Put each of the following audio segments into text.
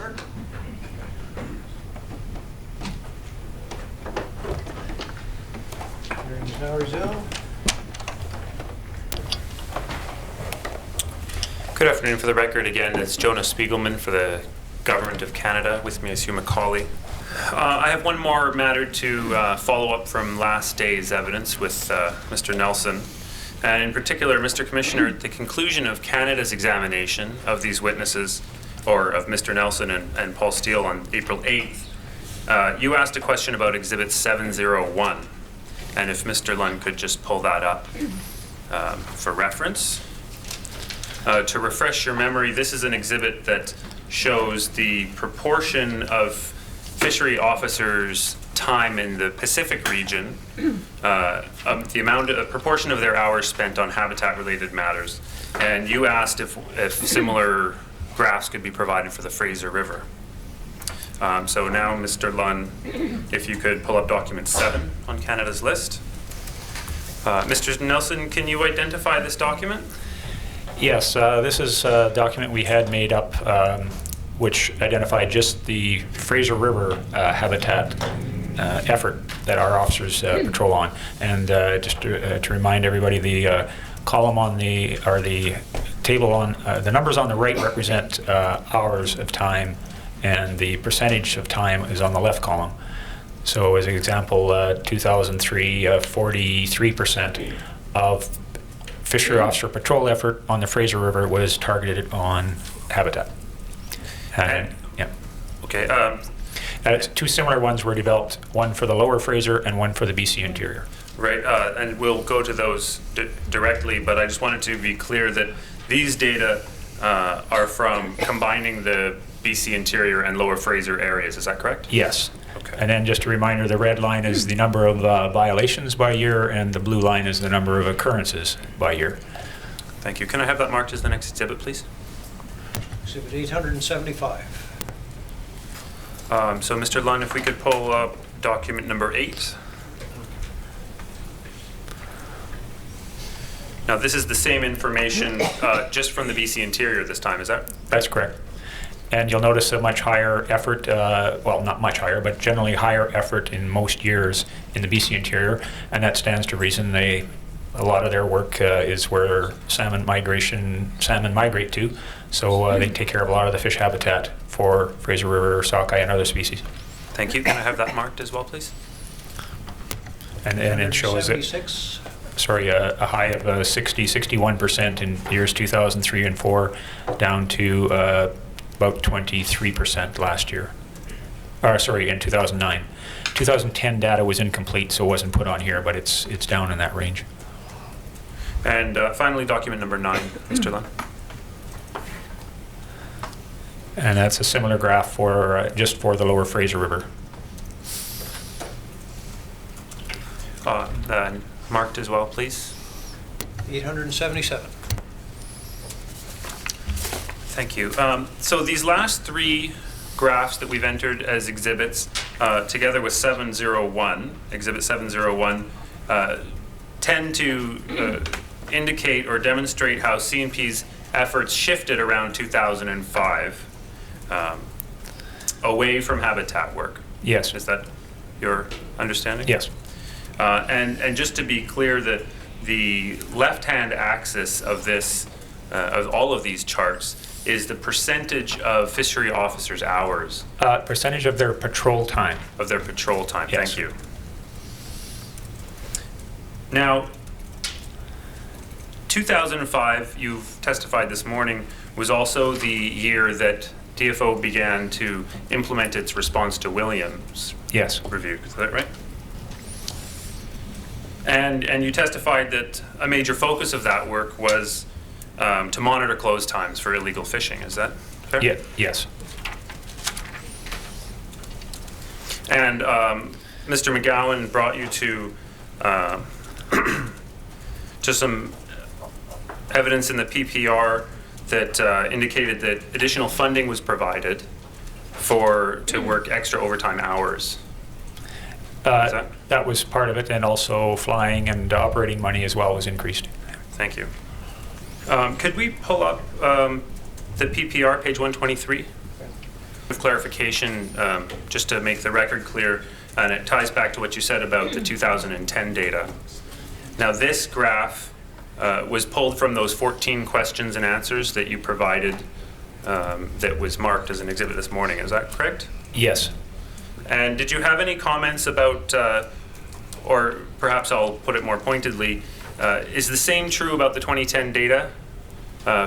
record. Hearing is now resumed. Good afternoon. For the record, again, it's Jonas Spiegelman for the Government of Canada. With me is Hugh McCauley. I have one more matter to follow up from last day's evidence with Mr. Nelson. And in particular, Mr. Commissioner, at the conclusion of Canada's examination of these witnesses, or of Mr. Nelson and Paul Steele on April 8th, you asked a question about Exhibit 701. And if Mr. Lund could just pull that up for reference. To refresh your memory, this is an exhibit that shows the proportion of fishery officers' time in the Pacific region, the proportion of their hours spent on habitat-related matters. And you asked if similar graphs could be provided for the Fraser River. So now, Mr. Lund, if you could pull up document 7 on Canada's list. Mr. Nelson, can you identify this document? Yes, this is a document we had made up which identified just the Fraser River habitat effort that our officers patrol on. And just to remind everybody, the column on the table on the numbers on the right represent hours of time, and the percentage of time is on the left column. So as an example, 2003, 43% of fishery officer patrol effort on the Fraser River was targeted on habitat. Yeah. Okay. Two similar ones were developed, one for the Lower Fraser and one for the BC Interior. Right, and we'll go to those directly, but I just wanted to be clear that these data are from combining the BC Interior and Lower Fraser areas. Is that correct? Yes. Okay. And then just a reminder, the red line is the number of violations by year, and the blue line is the number of occurrences by year. Thank you. Can I have that marked as the next exhibit, please? Exhibit 875. So, Mr. Lund, if we could pull up document number 8. Now, this is the same information just from the BC Interior this time, is that? That's correct. And you'll notice a much higher effort, well, not much higher, but generally higher effort in most years in the BC Interior, and that stands to reason. A lot of their work is where salmon migrate to, so they take care of a lot of the fish habitat for Fraser River, sockeye, and other species. Thank you. Can I have that marked as well, please? And it shows it. Sorry, a high of 61% in years 2003 and 4, down to about 23% last year. Sorry, in 2009. 2010 data was incomplete, so it wasn't put on here, but it's down in that range. And finally, document number 9, Mr. Lund. And that's a similar graph for just for the Lower Fraser River. Marked as well, please. 877. Thank you. So these last 3 graphs that we've entered as exhibits, together with 701, Exhibit 701, tend to indicate or demonstrate how CNP's efforts shifted around 2005 away from habitat work. Yes. Is that your understanding? Yes. And just to be clear, that the left-hand axis of this, of all of these charts, is the percentage of fishery officers' hours. Percentage of their patrol time. Of their patrol time. Yes. Thank you. Now, 2005, you've testified this morning, was also the year that DFO began to implement its response to Williams. Yes. Review. Is that right? And you testified that a major focus of that work was to monitor close times for illegal fishing. Is that fair? Yeah. Yes. And Mr. McGowan brought you to some evidence in the PPR that indicated that additional funding was provided to work extra overtime hours. That was part of it, and also flying and operating money as well was increased. Thank you. Could we pull up the PPR, page 123? With clarification, just to make the record clear, and it ties back to what you said about the 2010 data. Now, this graph was pulled from those 14 questions and answers that you provided that was marked as an exhibit this morning. Is that correct? Yes. And did you have any comments about, or perhaps I'll put it more pointedly, is the same true about the 2010 data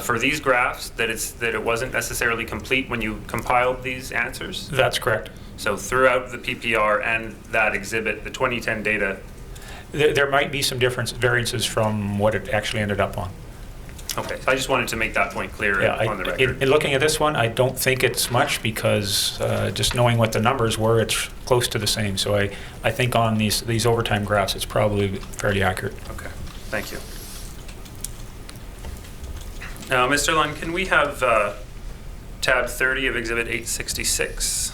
for these graphs, that it wasn't necessarily complete when you compiled these answers? That's correct. So throughout the PPR and that exhibit, the 2010 data. There might be some variances from what it actually ended up on. Okay, so I just wanted to make that point clear on the record. In looking at this one, I don't think it's much because just knowing what the numbers were, it's close to the same. So I think on these overtime graphs, it's probably fairly accurate. Okay, thank you. Now, Mr. Lund, can we have tab 30 of Exhibit 866?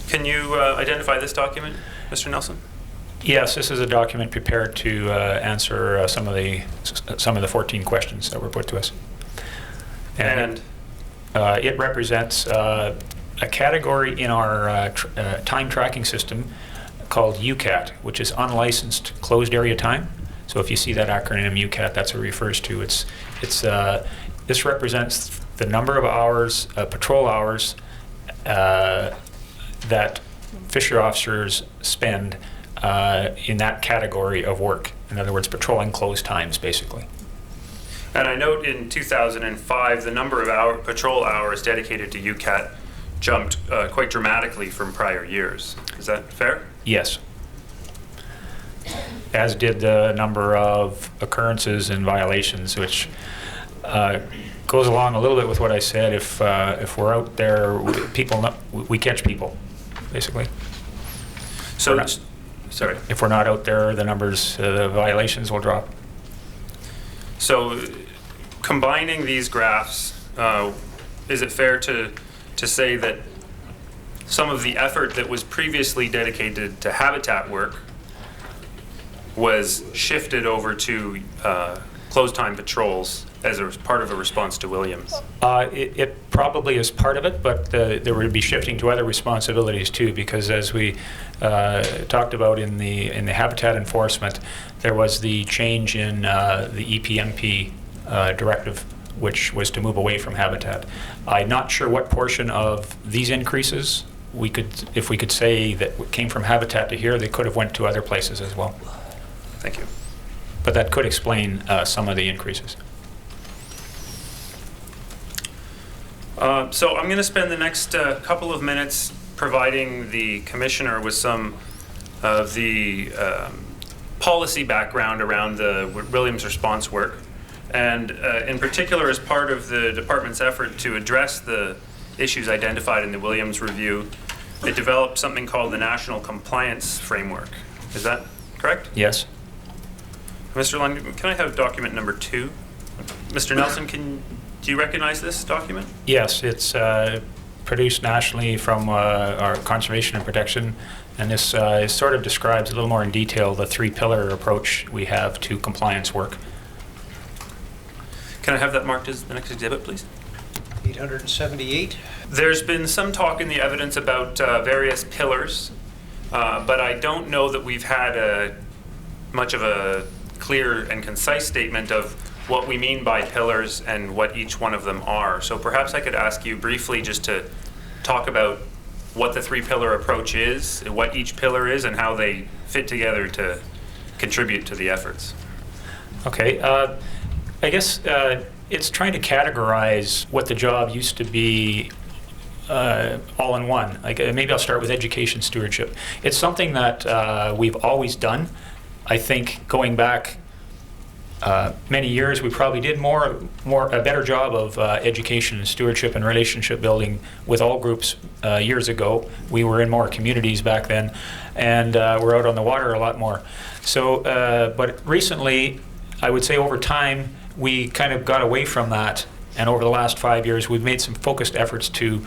Can you identify this document, Mr. Nelson? Yes, this is a document prepared to answer some of the 14 questions that were put to us. And it represents a category in our time tracking system called UCAT, which is unlicensed closed area time. So if you see that acronym UCAT, that's what it refers to. This represents the number of hours, patrol hours, that fishery officers spend in that category of work. In other words, patrolling closed times, basically. And I note in 2005, the number of patrol hours dedicated to UCAT jumped quite dramatically from prior years. Is that fair? Yes. As did the number of occurrences and violations, which goes along a little bit with what I said. If we're out there, we catch people, basically. So, sorry. If we're not out there, the numbers, the violations will drop. So, combining these graphs, is it fair to say that some of the effort that was previously dedicated to habitat work was shifted over to closed time patrols as a part of a response to Williams? It probably is part of it, but there would be shifting to other responsibilities too, because as we talked about in the habitat enforcement, there was the change in the EPMP directive, which was to move away from habitat. I'm not sure what portion of these increases if we could say that came from habitat to here, they could have went to other places as well. Thank you. But that could explain some of the increases. So I'm going to spend the next couple of minutes providing the Commissioner with some of the policy background around the Williams response work. And in particular, as part of the department's effort to address the issues identified in the Williams review, it developed something called the National Compliance Framework. Is that correct? Yes. Mr. Lund, can I have document number 2? Mr. Nelson, do you recognize this document? Yes, it's produced nationally from our Conservation and Protection, and this sort of describes a little more in detail the 3-pillar approach we have to compliance work. Can I have that marked as the next exhibit, please? 878. There's been some talk in the evidence about various pillars, but I don't know that we've had much of a clear and concise statement of what we mean by pillars and what each one of them are. So perhaps I could ask you briefly just to talk about what the 3-pillar approach is, what each pillar is, and how they fit together to contribute to the efforts. Okay. I guess it's trying to categorize what the job used to be all in one. Like maybe I'll start with education stewardship. It's something that we've always done. I think going back many years, we probably did a better job of education and stewardship and relationship building with all groups years ago. We were in more communities back then, and we're out on the water a lot more. So, but recently, I would say over time, we kind of got away from that, and over the last 5 years, we've made some focused efforts to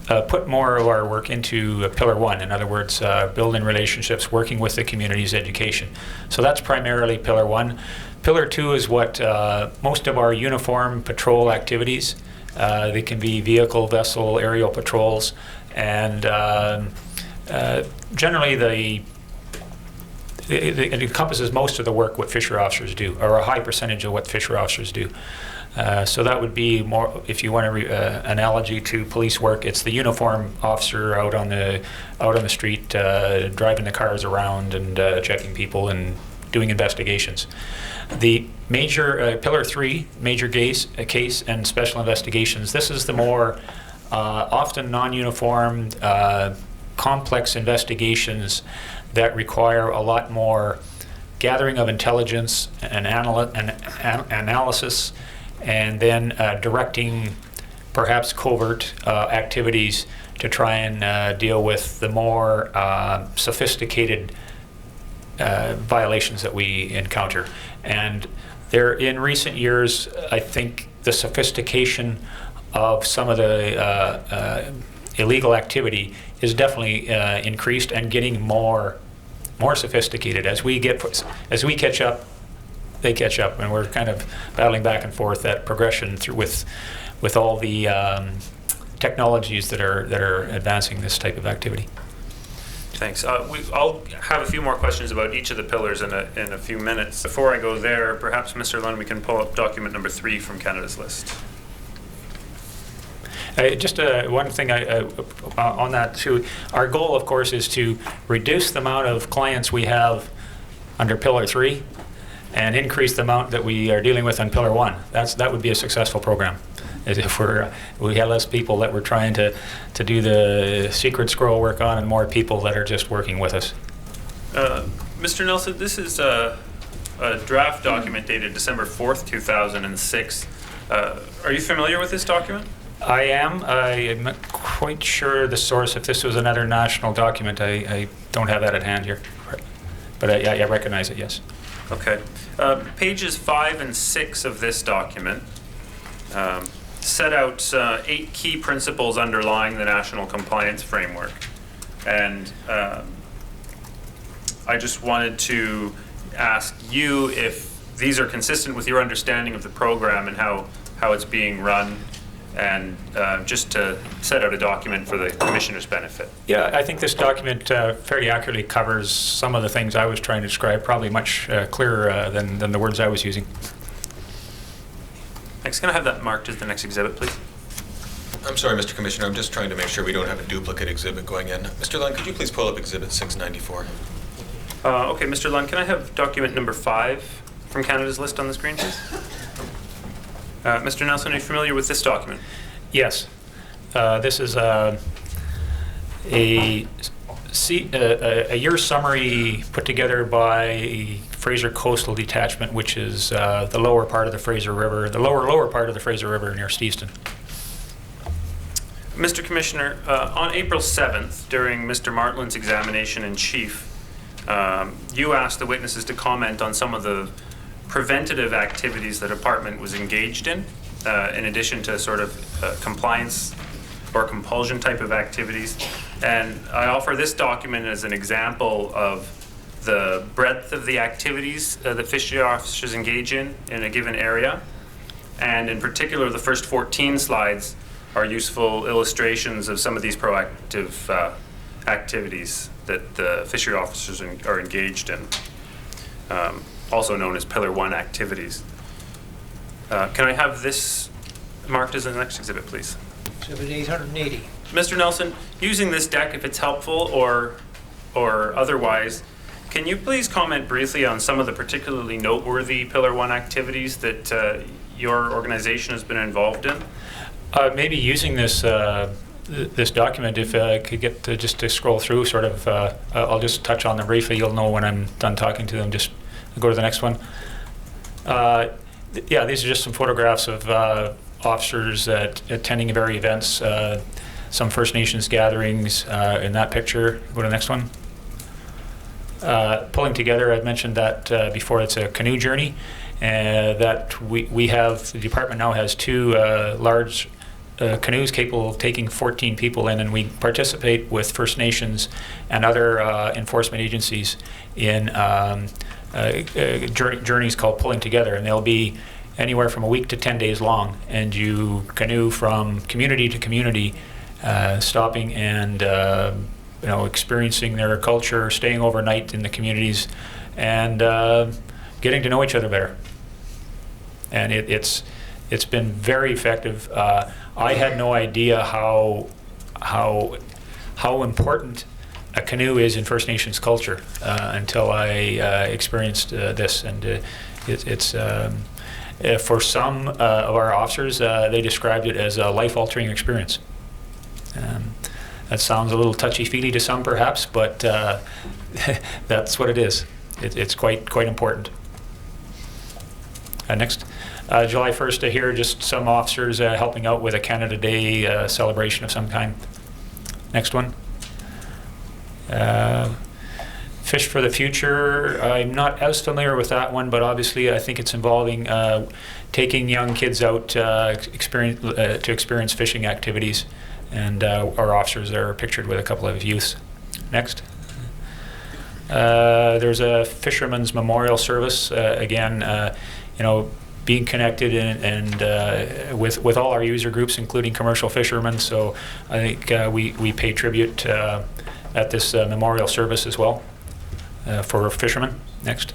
put more of our work into Pillar 1. In other words, building relationships, working with the community's education. So that's primarily Pillar 1. Pillar 2 is what most of our uniform patrol activities. They can be vehicle, vessel, aerial patrols, and generally it encompasses most of the work what fishery officers do, or a high percentage of what fishery officers do. So that would be more, if you want an analogy to police work, it's the uniform officer out on the street, driving the cars around and checking people and doing investigations. The major Pillar 3, major case and special investigations. This is the more often non-uniformed, complex investigations that require a lot more gathering of intelligence and analysis, and then directing perhaps covert activities to try and deal with the more sophisticated violations that we encounter. And there, in recent years, I think the sophistication of some of the illegal activity is definitely increased and getting more sophisticated. As we catch up, they catch up, and we're kind of battling back and forth that progression through with all the technologies that are advancing this type of activity. Thanks. I'll have a few more questions about each of the pillars in a few minutes. Before I go there, perhaps, Mr. Lunn, we can pull up document number 3 from Canada's List. Just one thing on that too. Our goal, of course, is to reduce the amount of clients we have under Pillar 3 and increase the amount that we are dealing with on Pillar 1. That would be a successful program. If we have less people that we're trying to do the secret scroll work on, and more people that are just working with us. Mr. Nelson, this is a draft document dated December 4th, 2006. Are you familiar with this document? I am. I am not quite sure the source. If this was another national document, I don't have that at hand here. But I recognize it, yes. Okay. Pages 5 and 6 of this document set out 8 key principles underlying the National Compliance Framework. And I just wanted to ask you if these are consistent with your understanding of the program and how it's being run, and just to set out a document for the Commissioner's benefit. Yeah, I think this document fairly accurately covers some of the things I was trying to describe, probably much clearer than the words I was using. Thanks. Can I have that marked as the next exhibit, please? I'm sorry, Mr. Commissioner, I'm just trying to make sure we don't have a duplicate exhibit going in. Mr. Lunn, could you please pull up exhibit 694? Okay, Mr. Lunn, can I have document number 5 from Canada's List on the screen, please? Mr. Nelson, are you familiar with this document? Yes. This is a year summary put together by Fraser Coastal Detachment, which is the lower part of the Fraser River, the lower part of the Fraser River near Stevenson. Mr. Commissioner, on April 7th, during Mr. Martlin's examination in chief, you asked the witnesses to comment on some of the preventative activities the department was engaged in addition to sort of compliance or compulsion type of activities. And I offer this document as an example of the breadth of the activities that fishery officers engage in a given area. And in particular, the first 14 slides are useful illustrations of some of these proactive activities that the fishery officers are engaged in, also known as Pillar 1 activities. Can I have this marked as the next exhibit, please? Exhibit 880. Mr. Nelson, using this deck, if it's helpful or otherwise, can you please comment briefly on some of the particularly noteworthy Pillar 1 activities that your organization has been involved in? Maybe using this this document, if I could get just to scroll through, sort of, I'll just touch on them briefly. You'll know when I'm done talking to them. Just go to the next one. Yeah, these are just some photographs of officers attending various events, some First Nations gatherings in that picture. Go to the next one. Pulling together, I've mentioned that before, it's a canoe journey, that we have, the department now has 2 large canoes capable of taking 14 people in, and we participate with First Nations and other enforcement agencies in journeys called Pulling Together, and they'll be anywhere from a week to 10 days long, and you canoe from community to community, stopping and experiencing their culture, staying overnight in the communities, and getting to know each other better. And it's been very effective. I had no idea how important a canoe is in First Nations culture until I experienced this, and it's for some of our officers, they described it as a life-altering experience. That sounds a little touchy-feely to some, perhaps, but that's what it is. It's quite important. Next. July 1st, here, just some officers helping out with a Canada Day celebration of some kind. Next one. Fish for the Future. I'm not as familiar with that one, but obviously I think it's involving taking young kids out to experience fishing activities, and our officers are pictured with a couple of youths. Next. There's a Fisherman's Memorial Service. Again, being connected and with all our user groups, including commercial fishermen. So I think we pay tribute at this memorial service as well for fishermen. Next.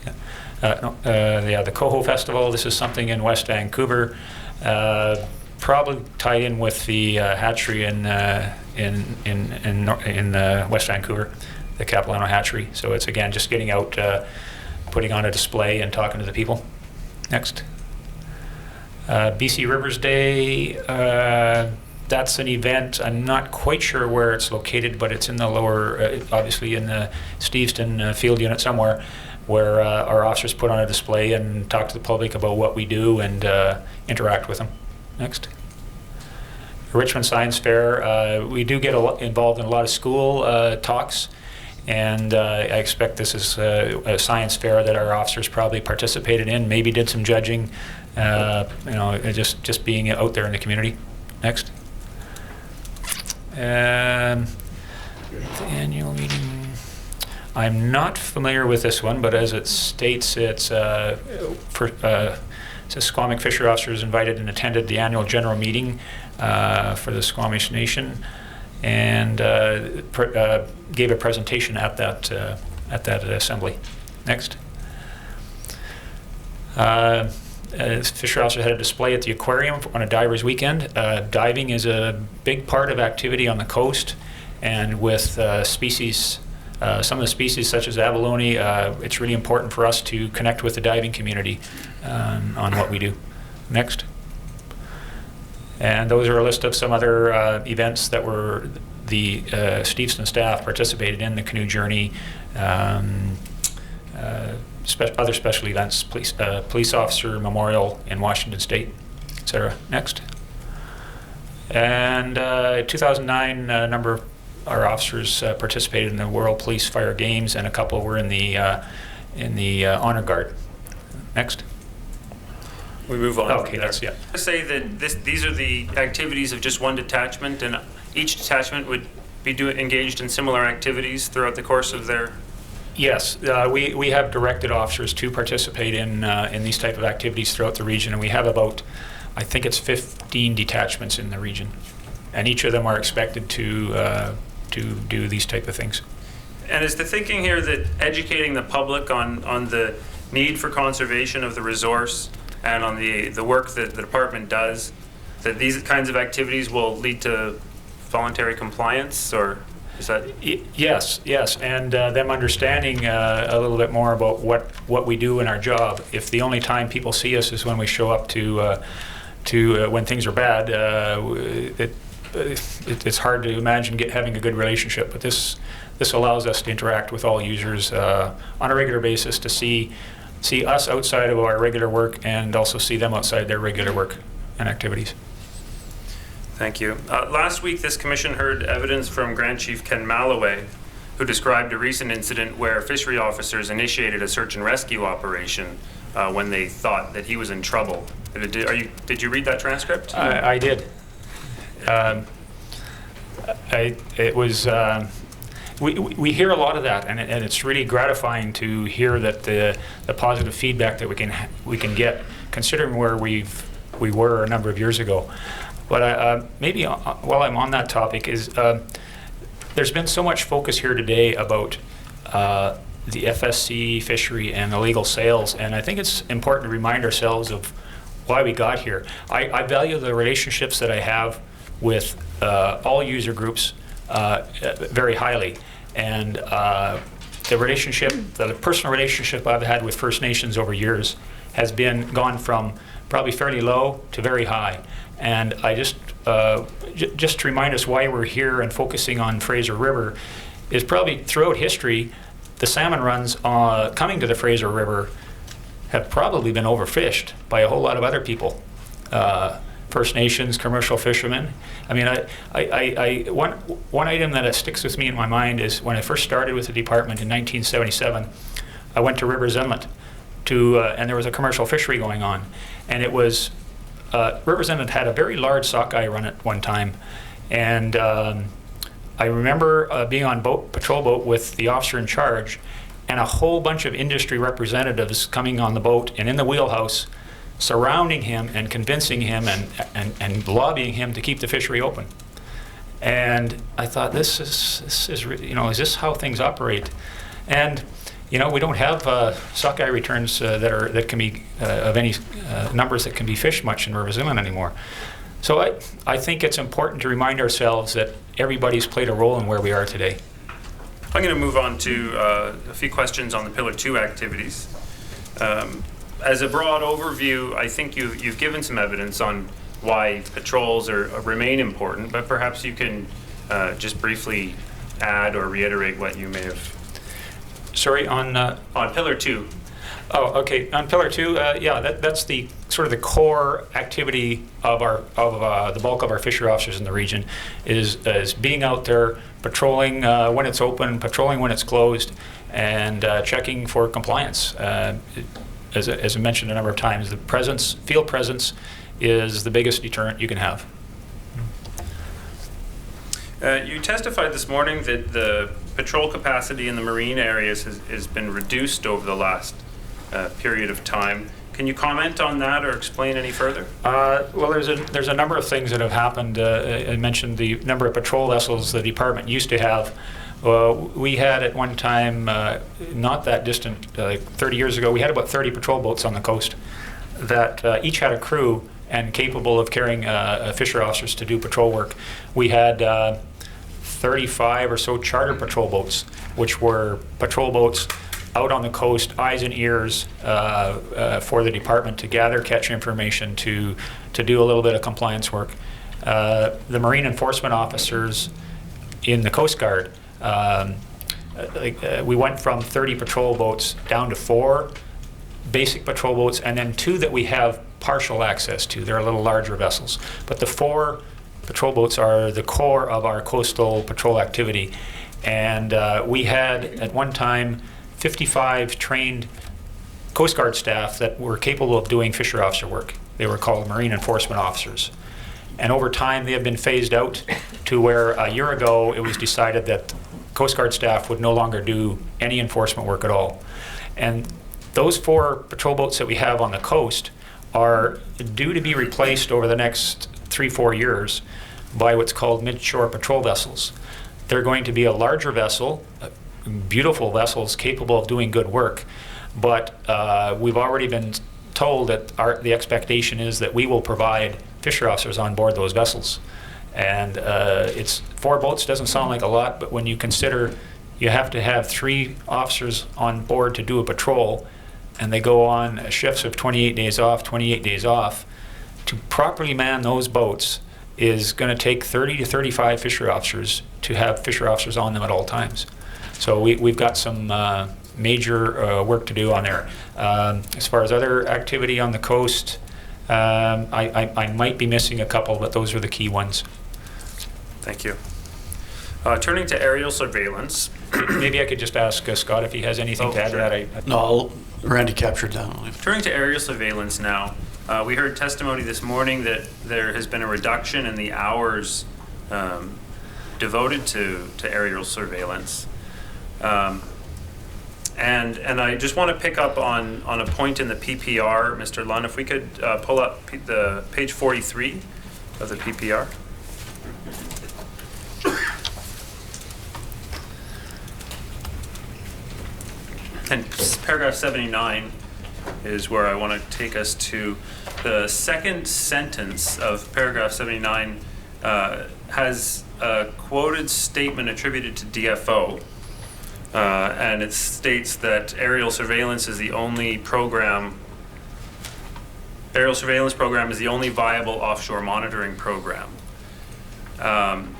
The Coho Festival. This is something in West Vancouver. Probably tied in with the hatchery in West Vancouver, the Capilano Hatchery. So it's again just getting out, putting on a display and talking to the people. Next. BC Rivers Day, that's an event. I'm not quite sure where it's located, but it's in the lower, obviously in the Steveston field unit somewhere, where our officers put on a display and talk to the public about what we do and interact with them. Next. Richmond Science Fair, we do get involved in a lot of school talks, and I expect this is a science fair that our officers probably participated in, maybe did some judging, just being out there in the community. Next. The annual meeting. I'm not familiar with this one, but as it states, it's says Squamish Fishery officers invited and attended the annual general meeting for the Squamish Nation, and gave a presentation at that assembly. Next. Fisher officer had a display at the aquarium on a diver's weekend. Diving is a big part of activity on the coast, and with species, some of the species such as abalone, it's really important for us to connect with the diving community on what we do. Next. And those are a list of some other events that were the Steveston staff participated in, the canoe journey, other special events, police officer memorial in Washington State, etc. Next. And 2009, a number of our officers participated in the World Police Fire Games, and a couple were in the Honor Guard. Next. We move on. Okay, that's, yeah. I say that these are the activities of just one detachment, and each detachment would be engaged in similar activities throughout the course of their... Yes, we have directed officers to participate in these type of activities throughout the region, and we have about, I think it's 15 detachments in the region, and each of them are expected to do these type of things. And is the thinking here that educating the public on the need for conservation of the resource and on the work that the department does, that these kinds of activities will lead to voluntary compliance, or is that? Yes, and them understanding a little bit more about what we do in our job. If the only time people see us is when we show up to when things are bad, it's hard to imagine having a good relationship. But this allows us to interact with all users on a regular basis, to see us outside of our regular work and also see them outside their regular work and activities. Thank you. Last week, this commission heard evidence from Grand Chief Ken Malloway, who described a recent incident where fishery officers initiated a search and rescue operation when they thought that he was in trouble. Did you read that transcript? I did. It was. We hear a lot of that, and it's really gratifying to hear that the positive feedback that we can get, considering where we were a number of years ago. But maybe while I'm on that topic, is there's been so much focus here today about the FSC fishery and illegal sales, and I think it's important to remind ourselves of why we got here. I value the relationships that I have with all user groups very highly, and the personal relationship I've had with First Nations over years has gone from probably fairly low to very high. And I just to remind us why we're here and focusing on Fraser River is probably throughout history, the salmon runs coming to the Fraser River have probably been overfished by a whole lot of other people. First Nations, commercial fishermen. I mean, one item that sticks with me in my mind is when I first started with the department in 1977, I went to Rivers Inlet and there was a commercial fishery going on, and it was Rivers Inlet had a very large sockeye run at one time, and I remember being on patrol boat with the officer in charge, and a whole bunch of industry representatives coming on the boat and in the wheelhouse, surrounding him and convincing him and lobbying him to keep the fishery open. And I thought, this is is this how things operate? And we don't have sockeye returns that can be of any numbers that can be fished much in Rivers Inlet anymore. So I think it's important to remind ourselves that everybody's played a role in where we are today. I'm going to move on to a few questions on the Pillar 2 activities. As a broad overview, I think you've given some evidence on why patrols remain important, but perhaps you can just briefly add or reiterate what you may have. Sorry, on Pillar 2. Oh, okay. On Pillar 2, that's the sort of the core activity of the bulk of our fishery officers in the region is being out there patrolling when it's open, patrolling when it's closed, and checking for compliance. As I mentioned a number of times, the field presence is the biggest deterrent you can have. You testified this morning that the patrol capacity in the marine areas has been reduced over the last period of time. Can you comment on that or explain any further? Well, there's a number of things that have happened. I mentioned the number of patrol vessels the department used to have. We had at one time, not that distant, like 30 years ago, we had about 30 patrol boats on the coast that each had a crew and capable of carrying fishery officers to do patrol work. We had 35 or so charter patrol boats, which were patrol boats out on the coast, eyes and ears for the department to gather, catch information, to do a little bit of compliance work. The marine enforcement officers in the Coast Guard, we went from 30 patrol boats down to 4 basic patrol boats, and then 2 that we have partial access to. They're a little larger vessels. But the 4 patrol boats are the core of our coastal patrol activity. And we had, at one time, 55 trained Coast Guard staff that were capable of doing fishery officer work. They were called marine enforcement officers. And over time, they have been phased out to where a year ago it was decided that Coast Guard staff would no longer do any enforcement work at all. And those 4 patrol boats that we have on the coast are due to be replaced over the next 3-4 years by what's called mid-shore patrol vessels. They're going to be a larger vessel, beautiful vessels capable of doing good work, but we've already been told that the expectation is that we will provide fishery officers on board those vessels. And it's 4 boats doesn't sound like a lot, but when you consider you have to have 3 officers on board to do a patrol, and they go on shifts of 28 days off, 28 days off, to properly man those boats is going to take 30 to 35 fishery officers to have fishery officers on them at all times. So we've got some major work to do on there. As far as other activity on the coast, I might be missing a couple, but those are the key ones. Thank you. Turning to aerial surveillance. Maybe I could just ask Scott if he has anything to add to that. No, Randy captured that one. Turning to aerial surveillance now, We heard testimony this morning that there has been a reduction in the hours devoted to aerial surveillance. And I just want to pick up on a point in the PPR, Mr. Lunn, if we could pull up the page 43 of the PPR. And paragraph 79 is where I want to take us to. The second sentence of paragraph 79 has a quoted statement attributed to DFO. And it states that aerial surveillance is the only program, aerial surveillance program is the only viable offshore monitoring program. And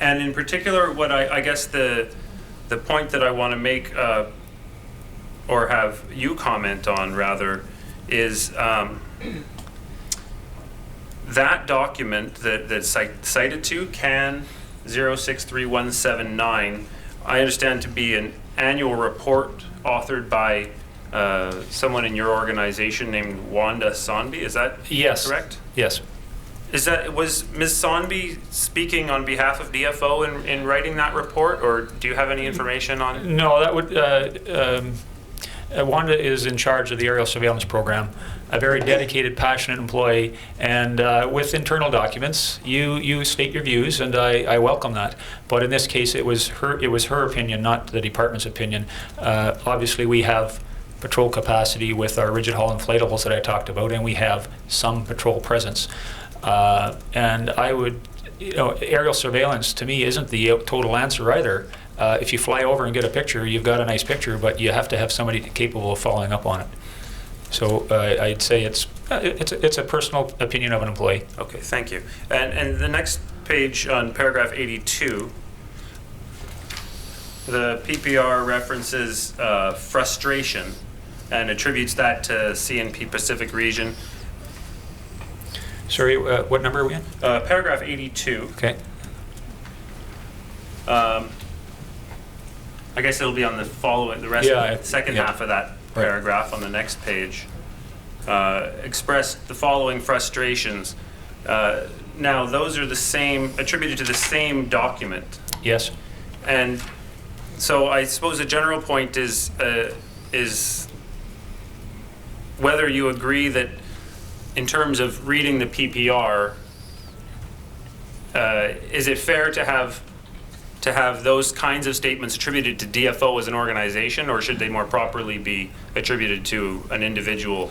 in particular, what I guess the point that I want to make, or have you comment on rather, is that document that's cited to, CAN 063179, I understand to be an annual report authored by someone in your organization named Wanda Sonby. Is that correct? Yes. Was Ms. Sonby speaking on behalf of DFO in writing that report, or do you have any information on it? No, that would. Wanda is in charge of the aerial surveillance program, a very dedicated, passionate employee, and with internal documents, you state your views, and I welcome that. But in this case, it was her opinion, not the department's opinion. Obviously, we have patrol capacity with our rigid hull inflatables that I talked about, and we have some patrol presence. And I would, aerial surveillance to me isn't the total answer either. If you fly over and get a picture, you've got a nice picture, but you have to have somebody capable of following up on it. So I'd say it's a personal opinion of an employee. Okay, thank you. And the next page on paragraph 82, the PPR references frustration and attributes that to CNP Pacific Region. Sorry, what number are we in? Paragraph 82. Okay. I guess it'll be on the second half of that paragraph on the next page. Expressed the following frustrations. Now, those are the same, attributed to the same document. Yes. And so I suppose the general point is whether you agree that in terms of reading the PPR, is it fair to have those kinds of statements attributed to DFO as an organization, or should they more properly be attributed to an individual?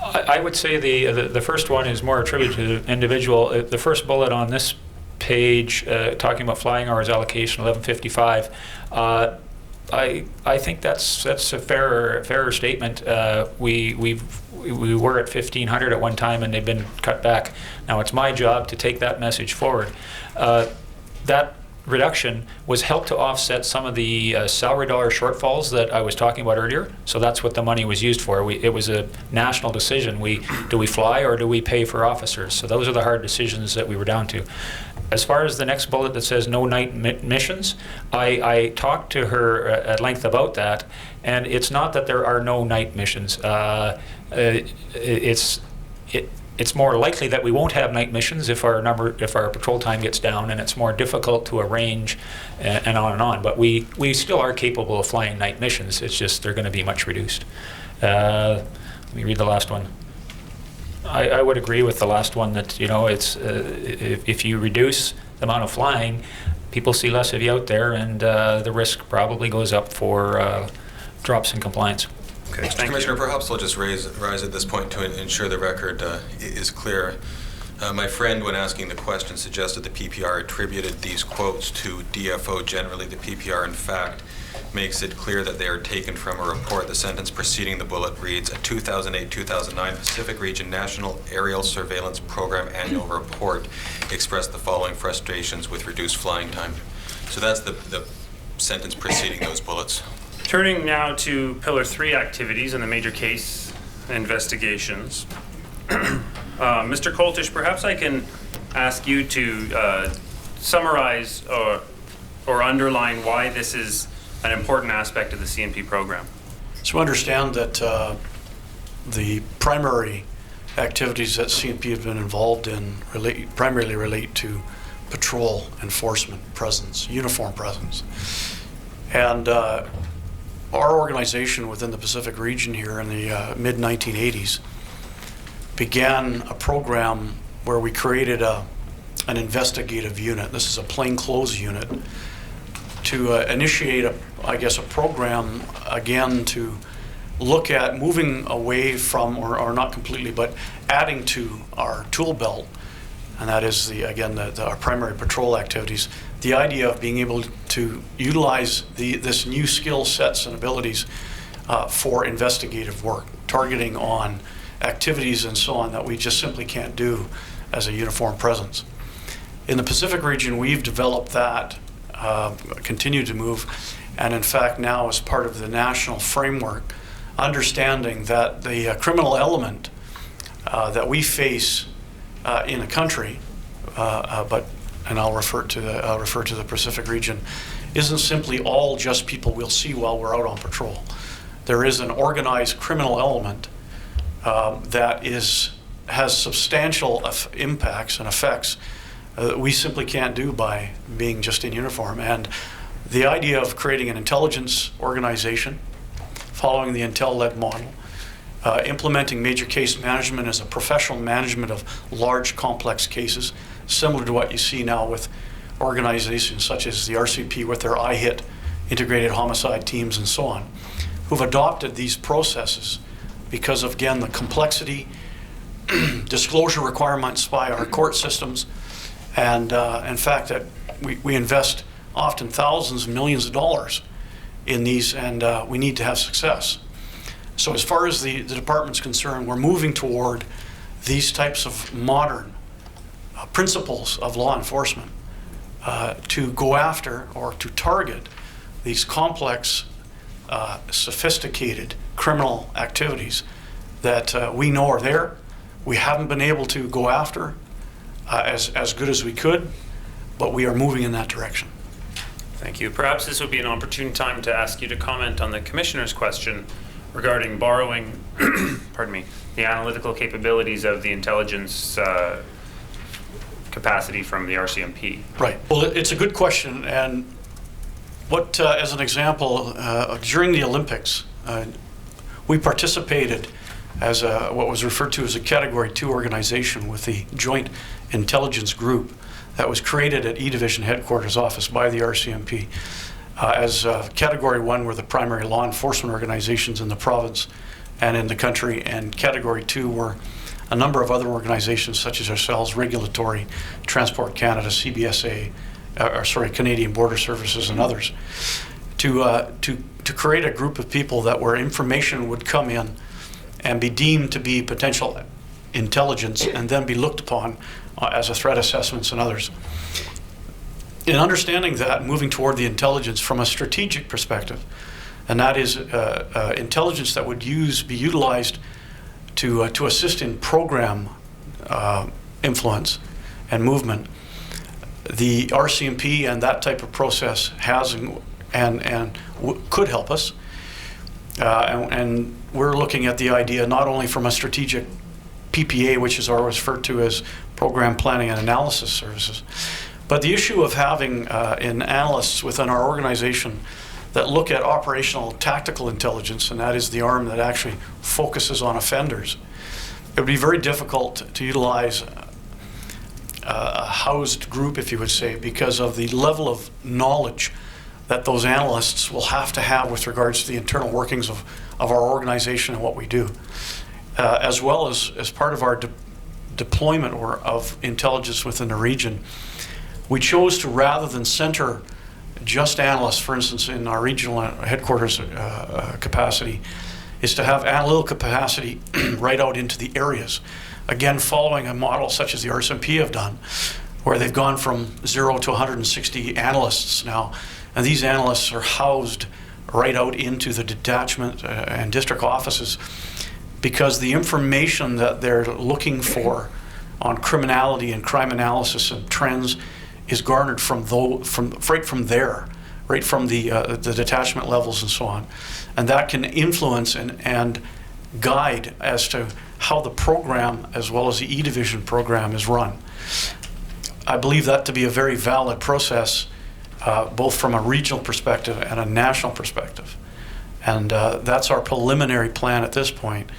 I would say the first one is more attributed to the individual. The first bullet on this page, talking about flying hours allocation, 1155. I think that's a fairer statement. We were at 1,500 at one time, and they've been cut back. Now it's my job to take that message forward. That reduction was helped to offset some of the salary dollar shortfalls that I was talking about earlier. So that's what the money was used for. It was a national decision. Do we fly or do we pay for officers? So those are the hard decisions that we were down to. As far as the next bullet that says no night missions, I talked to her at length about that, and it's not that there are no night missions. It's more likely that we won't have night missions if our patrol time gets down, and it's more difficult to arrange, and on and on. But we still are capable of flying night missions. It's just they're going to be much reduced. Let me read the last one. I would agree with the last one that it's if you reduce the amount of flying, people see less of you out there, and the risk probably goes up for drops in compliance. Okay, Mr. Commissioner, perhaps I'll just rise at this point to ensure the record is clear. My friend, when asking the question, suggested the PPR attributed these quotes to DFO generally. The PPR, in fact, makes it clear that they are taken from a report. The sentence preceding the bullet reads, a 2008-2009 Pacific Region National Aerial Surveillance Program Annual Report expressed the following frustrations with reduced flying time. So that's the sentence preceding those bullets. Turning now to Pillar 3 activities and the major case investigations. Mr. Coltish, perhaps I can ask you to summarize or underline why this is an important aspect of the CNP program. So understand that the primary activities that CMP have been involved in primarily relate to patrol enforcement presence, uniform presence. And our organization within the Pacific region here in the mid-1980s began a program where we created an investigative unit. This is a plainclothes unit to initiate a program again to look at moving away from, or not completely, but adding to our tool belt, and that is our primary patrol activities. The idea of being able to utilize this new skill sets and abilities for investigative work, targeting on activities and so on that we just simply can't do as a uniform presence. In the Pacific region, we've developed that, continue to move, and in fact now as part of the national framework, understanding that the criminal element that we face in a country, and I'll refer to the Pacific region, isn't simply all just people we'll see while we're out on patrol. There is an organized criminal element that has substantial impacts and effects that we simply can't do by being just in uniform. And the idea of creating an intelligence organization, following the Intel-led model, implementing major case management as a professional management of large, complex cases, similar to what you see now with organizations such as the RCMP with their IHIT, integrated homicide teams and so on, who've adopted these processes because of, again, the complexity, disclosure requirements by our court systems, and in fact that we invest often thousands of millions of dollars in these, and we need to have success. So as far as the department's concerned, we're moving toward these types of modern principles of law enforcement to go after or to target these complex, sophisticated criminal activities that we know are there. We haven't been able to go after as good as we could, but we are moving in that direction. Thank you. Perhaps this would be an opportune time to ask you to comment on the Commissioner's question regarding borrowing, pardon me, the analytical capabilities of the intelligence capacity from the RCMP. Right. Well, it's a good question, and what, as an example, during the Olympics, we participated as what was referred to as a Category 2 organization with the Joint Intelligence Group that was created at E Division Headquarters Office by the RCMP. As Category 1 were the primary law enforcement organizations in the province and in the country, and Category 2 were a number of other organizations such as ourselves, Regulatory, Transport Canada, CBSA, Canadian Border Services, and others, to create a group of people that where information would come in and be deemed to be potential intelligence and then be looked upon as a threat assessments and others. In understanding that, moving toward the intelligence from a strategic perspective, and that is intelligence that would be utilized to assist in program influence and movement, the RCMP and that type of process has and could help us. And we're looking at the idea not only from a strategic PPA, which is always referred to as Program Planning and Analysis Services, but the issue of having analysts within our organization that look at operational tactical intelligence, and that is the arm that actually focuses on offenders. It would be very difficult to utilize a housed group, if you would say, because of the level of knowledge that those analysts will have to have with regards to the internal workings of our organization and what we do, as well as part of our deployment of intelligence within the region. We chose to, rather than center just analysts, for instance, in our regional headquarters capacity, is to have analytical capacity right out into the areas. Again, following a model such as the RCMP have done, where they've gone from 0 to 160 analysts now, and these analysts are housed right out into the detachment and district offices, because the information that they're looking for on criminality and crime analysis and trends is garnered right from there, right from the detachment levels and so on, and that can influence and guide as to how the program, as well as the E-Division program, is run. I believe that to be a very valid process, both from a regional perspective and a national perspective. And that's our preliminary plan at this point,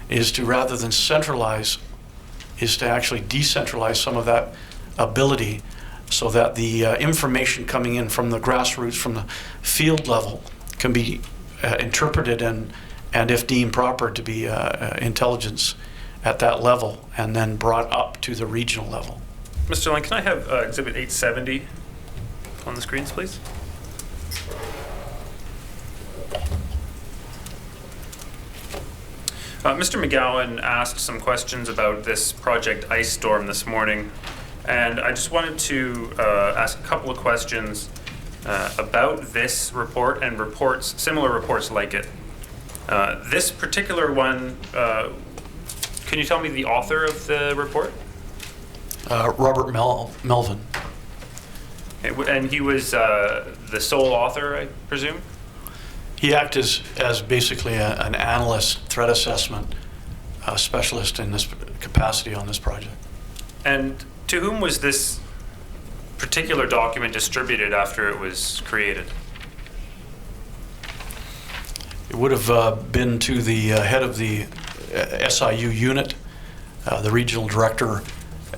is to, rather than centralize, is to actually decentralize some of that ability, so that the information coming in from the grassroots, from the field level, can be interpreted and if deemed proper, to be intelligence at that level, and then brought up to the regional level. Mr. Lang, can I have Exhibit 870 on the screens, please? Mr. McGowan asked some questions about this Project Ice Storm this morning, and I just wanted to ask a couple of questions about this report and similar reports like it. This particular one, can you tell me the author of the report? Robert Melvin. Okay, and he was the sole author, I presume? He acted as basically an analyst, threat assessment specialist in this capacity on this project. And to whom was this particular document distributed after it was created? It would have been to the head of the SIU unit, the regional director,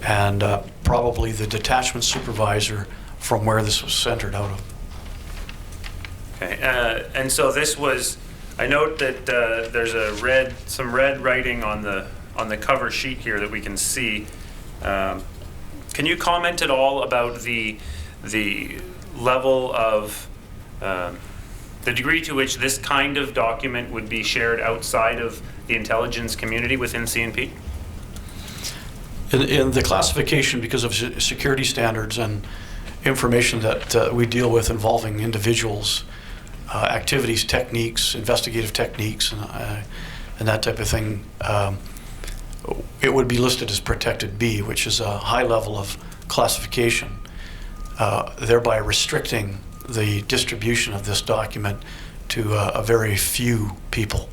and probably the detachment supervisor from where this was centered out of. Okay, and so this was, I note that there's some red writing on the cover sheet here that we can see. Can you comment at all about the level of, the degree to which this kind of document would be shared outside of the intelligence community within CNP? In the classification, because of security standards and information that we deal with involving individuals, activities, techniques, investigative techniques, and that type of thing, it would be listed as Protected B, which is a high level of classification, thereby restricting the distribution of this document to a very few people.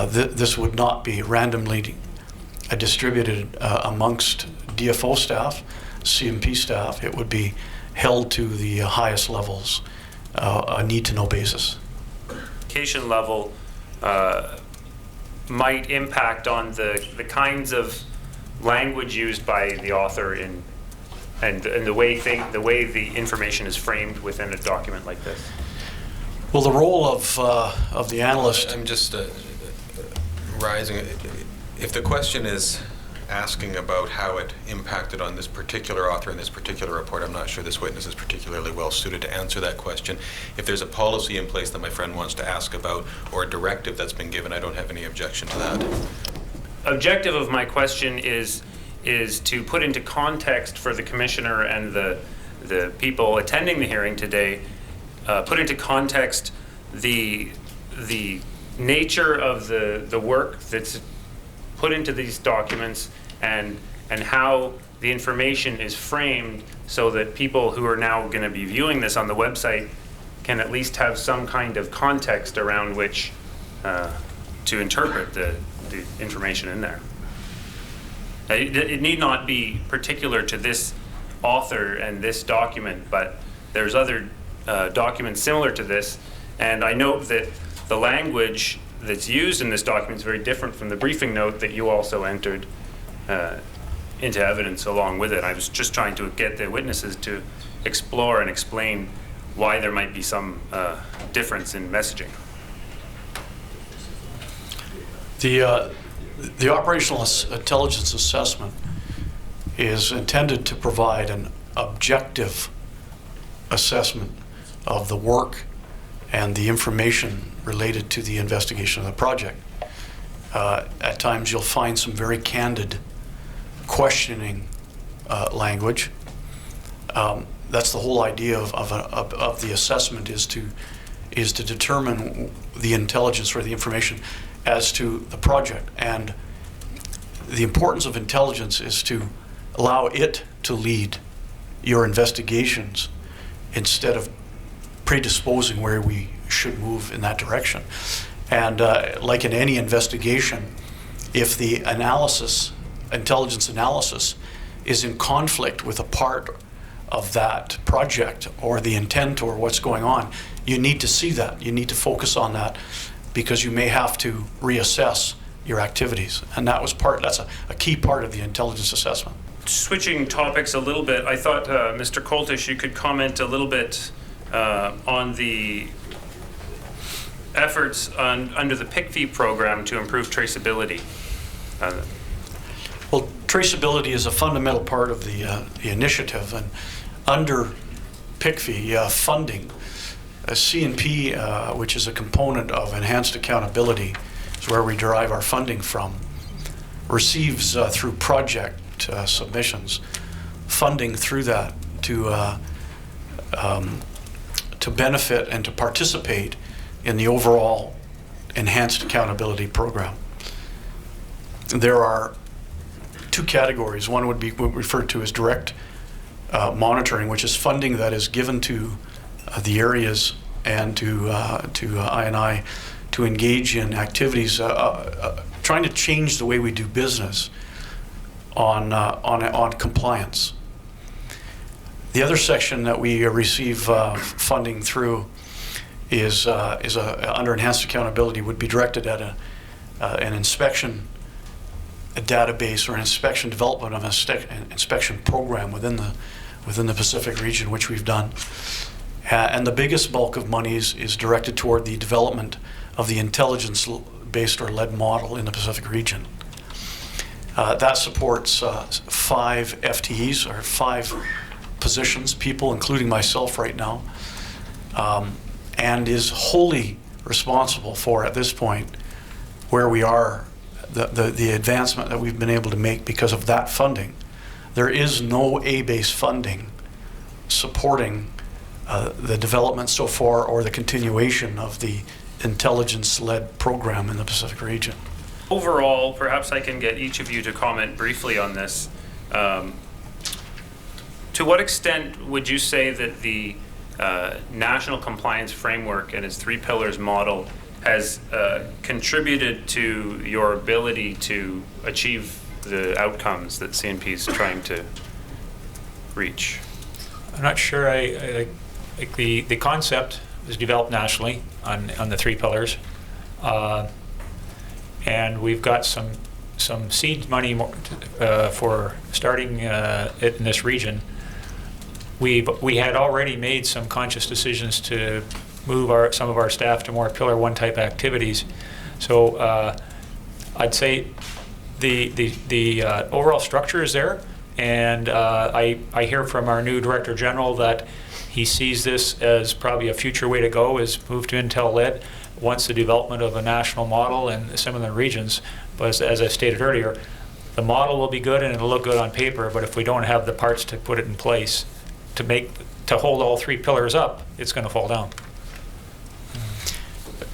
This would not be randomly distributed amongst DFO staff, CMP staff. It would be held to the highest levels, a need-to-know basis. Communication level might impact on the kinds of language used by the author and the way the information is framed within a document like this. Well, the role of the analyst. I'm just rising. If the question is asking about how it impacted on this particular author in this particular report, I'm not sure this witness is particularly well suited to answer that question. If there's a policy in place that my friend wants to ask about, or a directive that's been given, I don't have any objection to that. Objective of my question is to put into context for the commissioner and the people attending the hearing today, put into context the nature of the work that's put into these documents and how the information is framed, so that people who are now going to be viewing this on the website can at least have some kind of context around which to interpret the information in there. It need not be particular to this author and this document, but there's other documents similar to this, and I note that the language that's used in this document is very different from the briefing note that you also entered into evidence along with it. I was just trying to get the witnesses to explore and explain why there might be some difference in messaging. The operational intelligence assessment is intended to provide an objective assessment of the work and the information related to the investigation of the project. At times you'll find some very candid questioning language. That's the whole idea of the assessment, is to determine the intelligence or the information as to the project. And the importance of intelligence is to allow it to lead your investigations instead of predisposing where we should move in that direction. And like in any investigation, if the intelligence analysis is in conflict with a part of that project or the intent or what's going on, you need to see that. You need to focus on that, because you may have to reassess your activities. And that's a key part of the intelligence assessment. Switching topics a little bit, I thought, Mr. Coltish, you could comment a little bit on the efforts under the PICFI program to improve traceability. Well, traceability is a fundamental part of the initiative, and under PICFI funding, CNP, which is a component of enhanced accountability, is where we derive our funding from, receives through project submissions funding through that to benefit and to participate in the overall enhanced accountability program. There are two categories. One would be what we refer to as direct monitoring, which is funding that is given to the areas and to I&I to engage in activities trying to change the way we do business on compliance. The other section that we receive funding through is under enhanced accountability, would be directed at an inspection database or an inspection development of an inspection program within the Pacific region, which we've done. And the biggest bulk of monies is directed toward the development of the intelligence-based or led model in the Pacific region. That supports 5 FTEs, or 5 positions, people, including myself right now, and is wholly responsible for, at this point, where we are, the advancement that we've been able to make because of that funding. There is no A-based funding supporting the development so far or the continuation of the intelligence-led program in the Pacific region. Overall, perhaps I can get each of you to comment briefly on this. To what extent would you say that the National Compliance Framework and its 3 pillars model has contributed to your ability to achieve the outcomes that CNP is trying to reach? I'm not sure. I like the concept was developed nationally on the 3 pillars, and we've got some seed money for starting it in this region. We had already made some conscious decisions to move some of our staff to more Pillar 1 type activities. So I'd say the overall structure is there, and I hear from our new Director General that he sees this as probably a future way to go, is move to Intel-led once the development of a national model in some of the regions. But as I stated earlier, the model will be good and it'll look good on paper, but if we don't have the parts to put it in place to hold all 3 pillars up, it's going to fall down.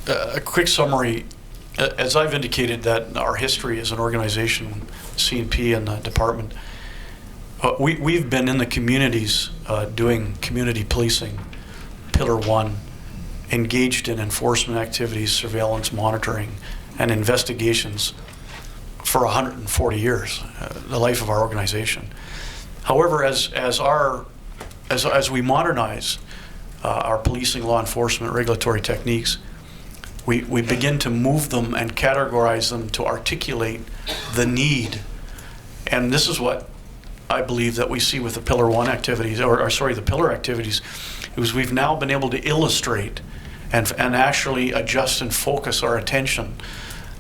A quick summary, as I've indicated that our history as an organization, CNP and the department, we've been in the communities doing community policing, Pillar 1, engaged in enforcement activities, surveillance, monitoring, and investigations for 140 years, the life of our organization. However, as we modernize our policing, law enforcement, regulatory techniques, we begin to move them and categorize them to articulate the need. And this is what I believe that we see with the Pillar 1 activities, the pillar activities, is we've now been able to illustrate and actually adjust and focus our attention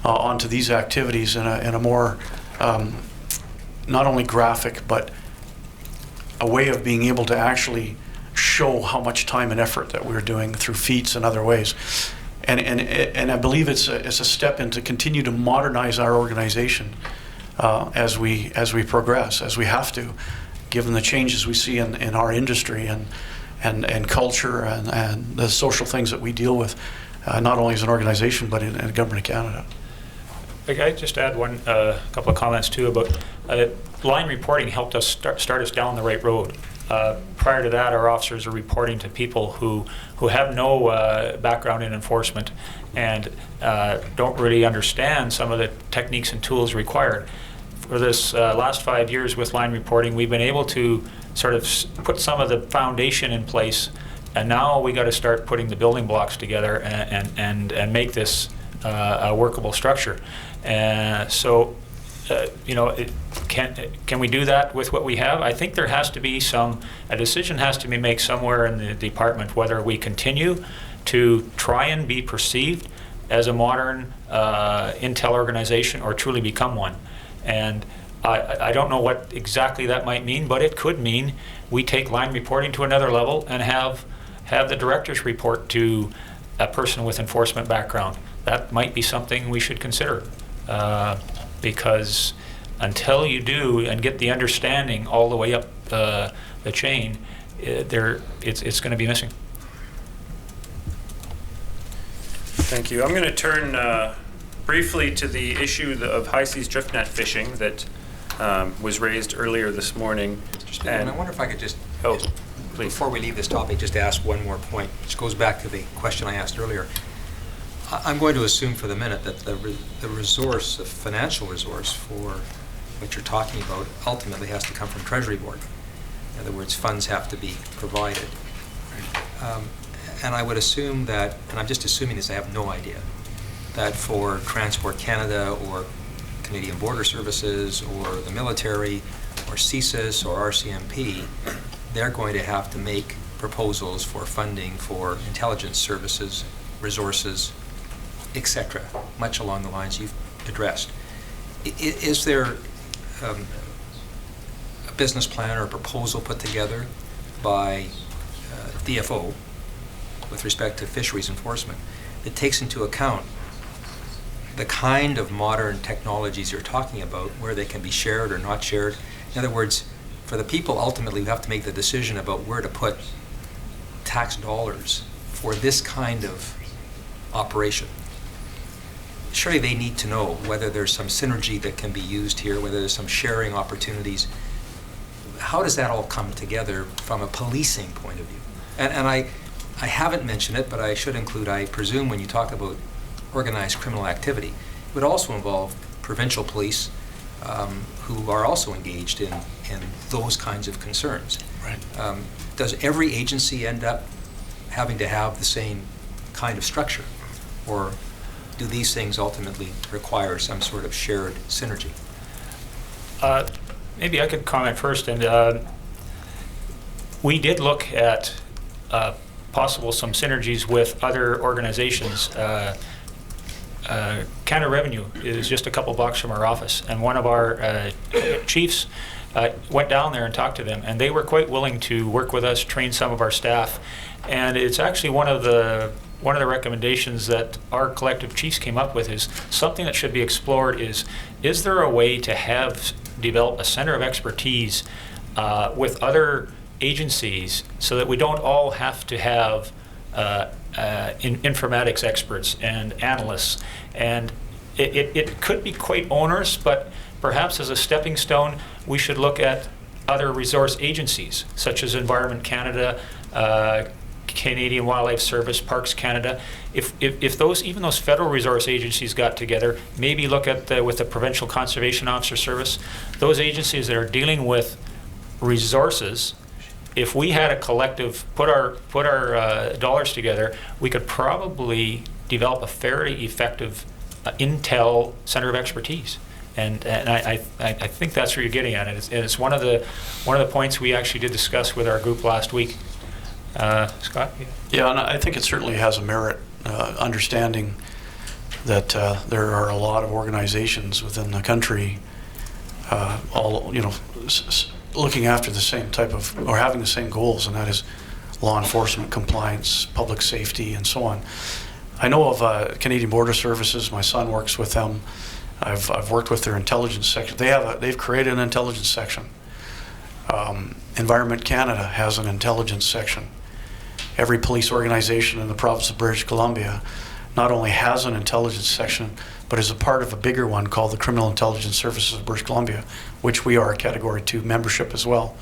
onto these activities in a more not only graphic, but a way of being able to actually show how much time and effort that we're doing through feats and other ways. And I believe it's a step in to continue to modernize our organization as we progress, as we have to, given the changes we see in our industry and culture and the social things that we deal with, not only as an organization but in the Government of Canada. I just add couple of comments too about line reporting helped us start us down the right road. Prior to that, our officers are reporting to people who have no background in enforcement and don't really understand some of the techniques and tools required. For this last 5 years with line reporting, we've been able to sort of put some of the foundation in place, and now we got to start putting the building blocks together and make this a workable structure. So, can we do that with what we have? I think there has to be a decision has to be made somewhere in the department whether we continue to try and be perceived as a modern intel organization or truly become one. And I don't know what exactly that might mean, but it could mean we take line reporting to another level and have the directors report to a person with enforcement background. That might be something we should consider, because until you do and get the understanding all the way up the chain, it's going to be missing. Thank you. I'm going to turn briefly to the issue of high seas drift net fishing that was raised earlier this morning. And I wonder if I could just, please. before we leave this topic, just ask one more point, which goes back to the question I asked earlier. I'm going to assume for the minute that the resource, the financial resource for what you're talking about ultimately has to come from Treasury Board. In other words, funds have to be provided. And I would assume that, and I'm just assuming this, I have no idea, that for Transport Canada or Canadian Border Services or the military or CSIS or RCMP, they're going to have to make proposals for funding for intelligence services, resources, etc., much along the lines you've addressed. Is there a business plan or a proposal put together by DFO with respect to fisheries enforcement that takes into account the kind of modern technologies you're talking about, where they can be shared or not shared? In other words, for the people ultimately who have to make the decision about where to put tax dollars for this kind of operation, surely they need to know whether there's some synergy that can be used here, whether there's some sharing opportunities. How does that all come together from a policing point of view? And I haven't mentioned it, but I should include, I presume when you talk about organized criminal activity, it would also involve provincial police who are also engaged in those kinds of concerns. Right. Does every agency end up having to have the same kind of structure? Or do these things ultimately require some sort of shared synergy? Maybe I could comment first. And we did look at possible some synergies with other organizations. Canada Revenue is just a couple blocks from our office, and one of our chiefs went down there and talked to them, and they were quite willing to work with us, train some of our staff, and it's actually one of the recommendations that our collective chiefs came up with is something that should be explored is there a way to develop a center of expertise with other agencies so that we don't all have to have informatics experts and analysts, and it could be quite onerous, but perhaps as a stepping stone we should look at other resource agencies such as Environment Canada, Canadian Wildlife Service, Parks Canada. If even those federal resource agencies got together, maybe look at with the Provincial Conservation Officer Service, those agencies that are dealing with resources. If we had a collective, put our dollars together, we could probably develop a fairly effective intel center of expertise. And I think that's where you're getting at. And it's one of the points we actually did discuss with our group last week. Scott? Yeah, and I think it certainly has a merit, understanding that there are a lot of organizations within the country, all looking after the same type of, or having the same goals, and that is law enforcement, compliance, public safety, and so on. I know of Canadian Border Services. My son works with them. I've worked with their intelligence section. They've created an intelligence section. Environment Canada has an intelligence section. Every police organization in the province of British Columbia not only has an intelligence section, but is a part of a bigger one called the Criminal Intelligence Services of British Columbia, which we are a Category 2 membership as well.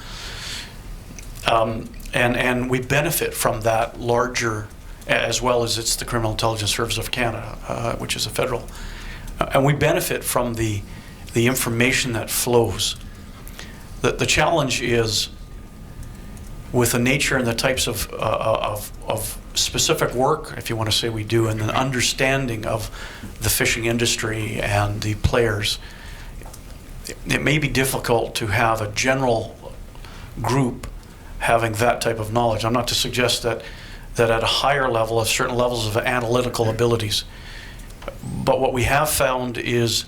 And we benefit from that larger, as well as it's the Criminal Intelligence Service of Canada, which is a federal. And we benefit from the information that flows. The challenge is with the nature and the types of specific work, if you want to say we do, and the understanding of the fishing industry and the players, it may be difficult to have a general group having that type of knowledge. I'm not to suggest that at a higher level, of certain levels of analytical abilities, but what we have found is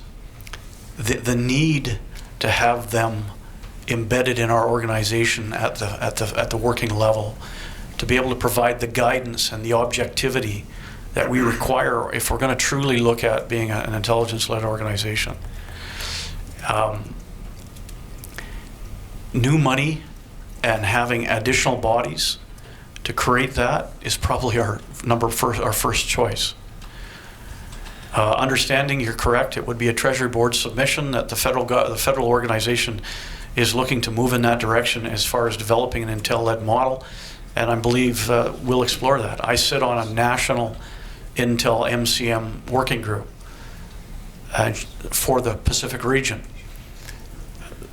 the need to have them embedded in our organization at the working level, to be able to provide the guidance and the objectivity that we require if we're going to truly look at being an intelligence-led organization. New money and having additional bodies to create that is probably our first choice. Understanding, you're correct, it would be a Treasury Board submission that the federal organization is looking to move in that direction as far as developing an Intel-led model, and I believe we'll explore that. I sit on a national Intel MCM working group for the Pacific region.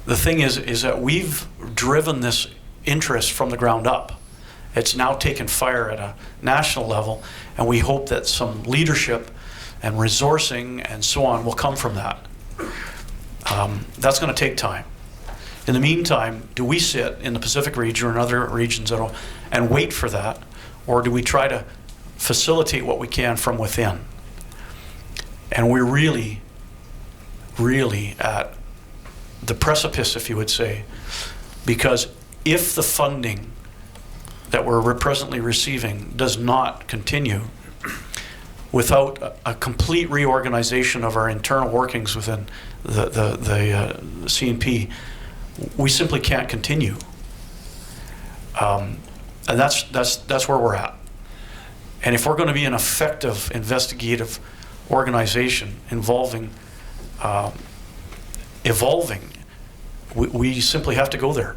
The thing is that we've driven this interest from the ground up. It's now taken fire at a national level, and we hope that some leadership and resourcing and so on will come from that. That's going to take time. In the meantime, do we sit in the Pacific region or in other regions and wait for that, or do we try to facilitate what we can from within? And we're really, really at the precipice, if you would say, because if the funding that we're presently receiving does not continue, without a complete reorganization of our internal workings within the CNP, we simply can't continue. And that's where we're at. And if we're going to be an effective investigative organization evolving, we simply have to go there.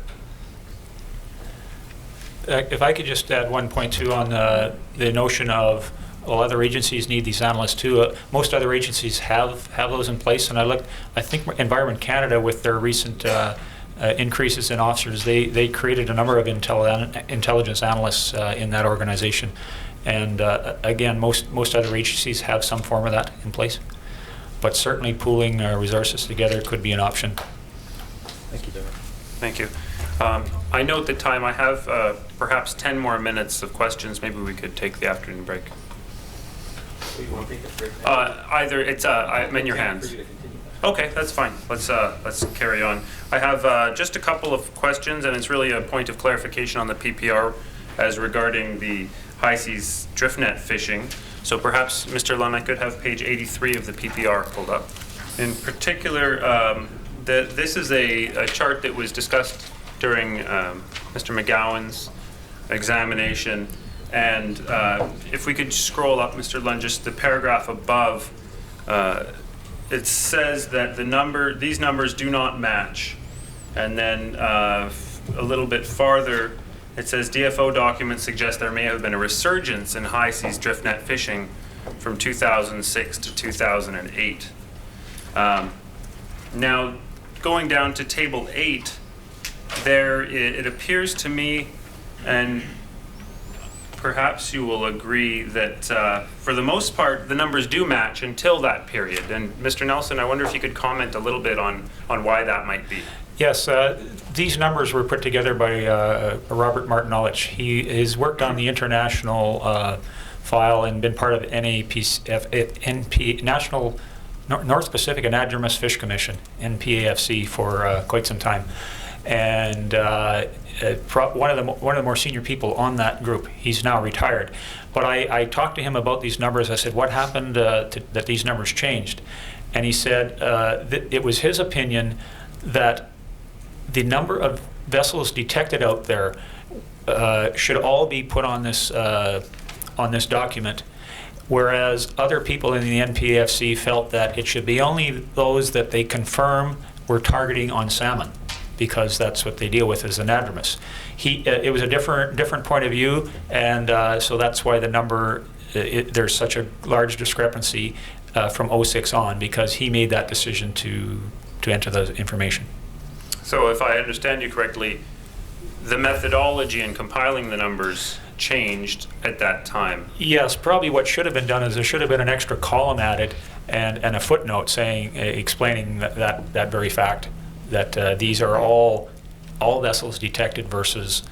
If I could just add one point too on the notion of, well, other agencies need these analysts too. Most other agencies have those in place, and I think Environment Canada, with their recent increases in officers, they created a number of intelligence analysts in that organization, and again, most other agencies have some form of that in place, but certainly pooling resources together could be an option. Thank you, Darren. Thank you. I note the time. I have perhaps 10 more minutes of questions. Maybe we could take the afternoon break. You want to take a break? Either it's I'm in your hands. Okay, that's fine. Let's carry on. I have just a couple of questions, and it's really a point of clarification on the PPR as regarding the high seas drift net fishing. So perhaps, Mr. Lunn, I could have page 83 of the PPR pulled up. In particular, this is a chart that was discussed during Mr. McGowan's examination. And if we could scroll up, Mr. Lunn, just the paragraph above, it says that these numbers do not match. And then a little bit farther, it says DFO documents suggest there may have been a resurgence in high seas drift net fishing from 2006 to 2008. Now, going down to table 8, it appears to me, and perhaps you will agree, that for the most part, the numbers do match until that period. And Mr. Nelson, I wonder if you could comment a little bit on why that might be. Yes, these numbers were put together by Robert Martinovich. He has worked on the international file and been part of National North Pacific Anadromous Fish Commission, NPAFC, for quite some time. And one of the more senior people on that group. He's now retired. But I talked to him about these numbers. I said, what happened that these numbers changed? And he said that it was his opinion that the number of vessels detected out there should all be put on this document, whereas other people in the NPAFC felt that it should be only those that they confirm were targeting on salmon. because that's what they deal with as anadromous. It was a different point of view, and so that's why the number, there's such a large discrepancy from 06 on, because he made that decision to enter the information. So if I understand you correctly, the methodology in compiling the numbers changed at that time. Yes, probably what should have been done is there should have been an extra column added and a footnote saying, explaining that very fact, that these are all vessels detected versus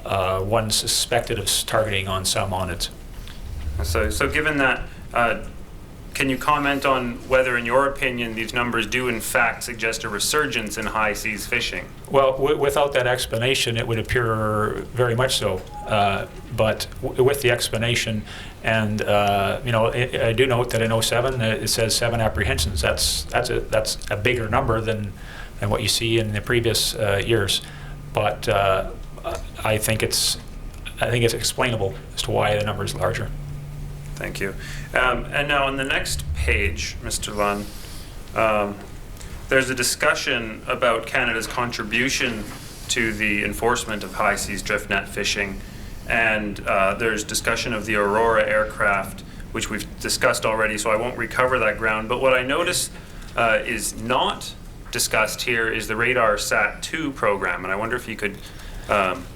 one suspected of targeting on salmonids. So given that, can you comment on whether, in your opinion, these numbers do in fact suggest a resurgence in high seas fishing? Well, without that explanation, it would appear very much so. But with the explanation, and I do note that in 07 it says 7 apprehensions. That's a bigger number than what you see in the previous years. But I think it's explainable as to why the number is larger. Thank you. And now on the next page, Mr. Lunn, there's a discussion about Canada's contribution to the enforcement of high seas drift net fishing, and there's discussion of the Aurora aircraft, which we've discussed already, so I won't recover that ground. But what I notice is not discussed here is the RADARSAT-2 program, and I wonder if you could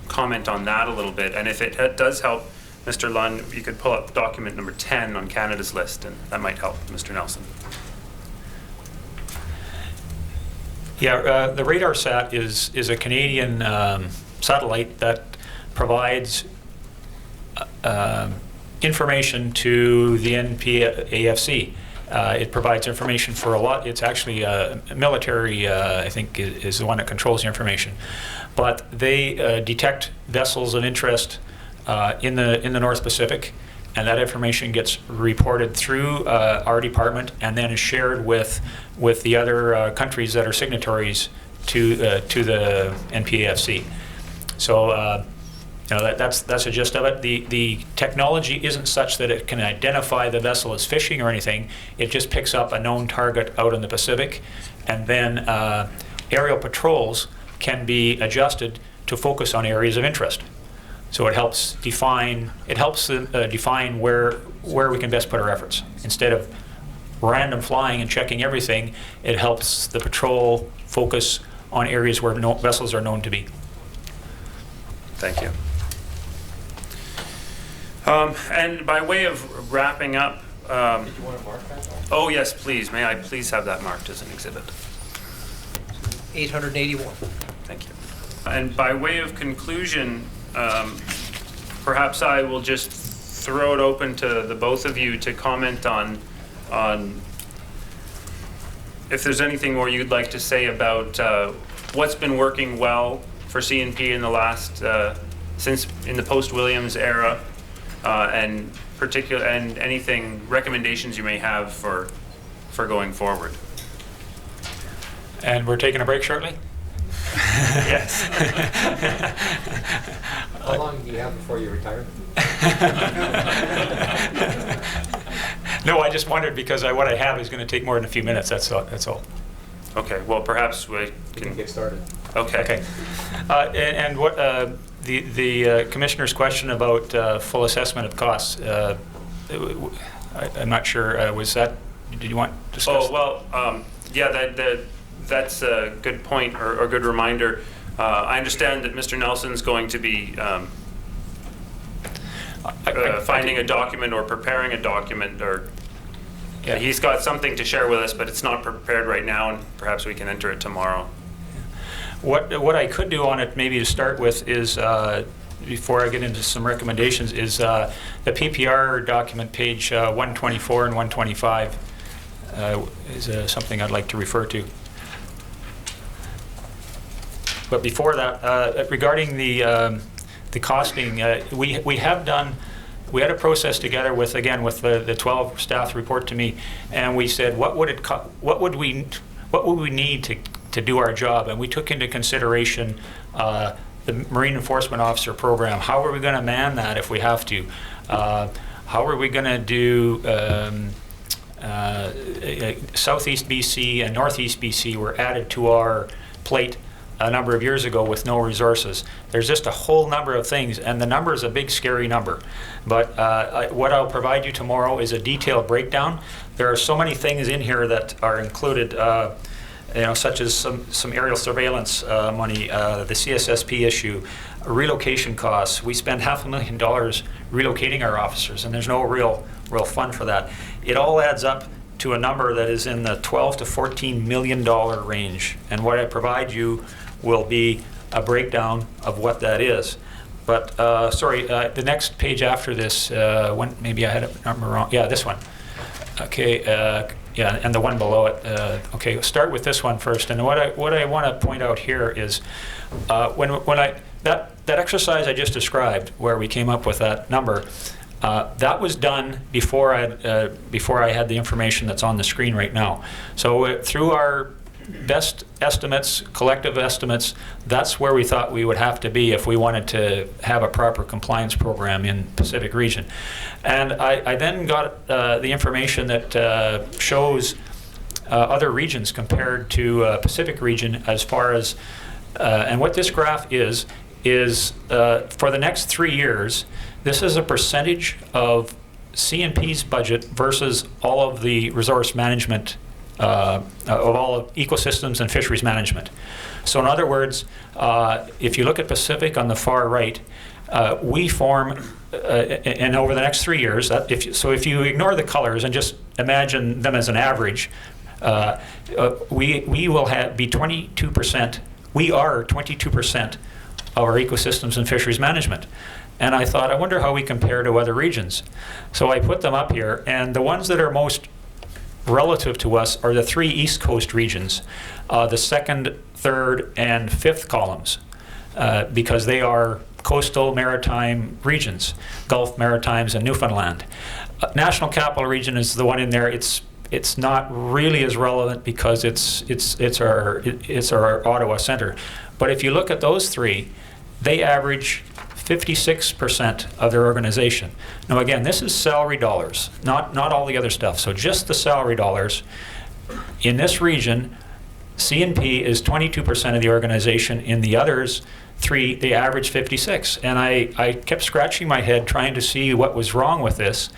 comment on that a little bit, and if it does help, Mr. Lunn, you could pull up document number 10 on Canada's list, and that might help Mr. Nelson. Yeah, the RADARSAT is a Canadian satellite that provides information to the NPAFC. It provides information for a lot. It's actually military, I think, is the one that controls the information. But they detect vessels of interest in the North Pacific, and that information gets reported through our department and then is shared with the other countries that are signatories to the NPAFC. So that's the gist of it. The technology isn't such that it can identify the vessel as fishing or anything. It just picks up a known target out in the Pacific, and then aerial patrols can be adjusted to focus on areas of interest. So it helps define where we can best put our efforts. Instead of random flying and checking everything, it helps the patrol focus on areas where vessels are known to be. Thank you. And by way of wrapping up, Did you want to mark that? oh yes, please. May I please have that marked as an exhibit? 881. Thank you. And by way of conclusion, perhaps I will just throw it open to the both of you to comment on if there's anything more you'd like to say about what's been working well for CNP in the last since in the post-Williams era, and anything recommendations you may have for going forward. And we're taking a break shortly? Yes. How long do you have before you retire? No, I just wondered because what I have is going to take more than a few minutes. That's all. Okay. Well, perhaps we can get started. Okay. Okay. And what the commissioner's question about full assessment of costs? I'm not sure. Was that? Did you want to discuss? Oh well, yeah. That's a good point or good reminder. I understand that Mr. Nelson's going to be finding a document or preparing a document, or yeah. He's got something to share with us, but it's not prepared right now, and perhaps we can enter it tomorrow. What I could do on it, maybe to start with, is before I get into some recommendations, is the PPR document, page 124 and 125, is something I'd like to refer to. But before that, regarding the costing, we had a process together with the 12 staff report to me, and we said what would we need to do our job, and we took into consideration the Marine Enforcement Officer program. How are we going to man that if we have to? How are we going to do Southeast BC and Northeast BC were added to our plate a number of years ago with no resources. There's just a whole number of things, and the number is a big, scary number. But what I'll provide you tomorrow is a detailed breakdown. There are so many things in here that are included, such as some aerial surveillance money, the CSSP issue, relocation costs. We spend $500,000 relocating our officers, and there's no real fund for that. It all adds up to a number that is in the $12 to $14 million range. And what I provide you will be a breakdown of what that is. But the next page after this, maybe I had a number wrong. Yeah, this one. Okay, and the one below it. Okay, we'll start with this one first. And what I want to point out here is that exercise I just described, where we came up with that number, that was done before I had the information that's on the screen right now. So through our best estimates, collective estimates, that's where we thought we would have to be if we wanted to have a proper compliance program in Pacific Region. And I then got the information that shows other regions compared to Pacific Region as far as, and what this graph is for the next 3 years, this is a percentage of CNP's budget versus all of the resource management, of all of ecosystems and fisheries management. So in other words, if you look at Pacific on the far right, we form, and over the next 3 years, if you ignore the colors and just imagine them as an average, we will be 22%, we are 22% of our ecosystems and fisheries management. And I thought, I wonder how we compare to other regions. So I put them up here, and the ones that are most relative to us are the 3 East Coast regions, the second, third, and fifth columns, because they are coastal maritime regions, Gulf, Maritimes, and Newfoundland. National Capital Region is the one in there. It's not really as relevant because it's our Ottawa Centre. But if you look at those 3, they average 56% of their organization. Now again, this is salary dollars, not all the other stuff. So just the salary dollars. In this region, CNP is 22% of the organization. In the others 3, they average 56. And I kept scratching my head trying to see what was wrong with this.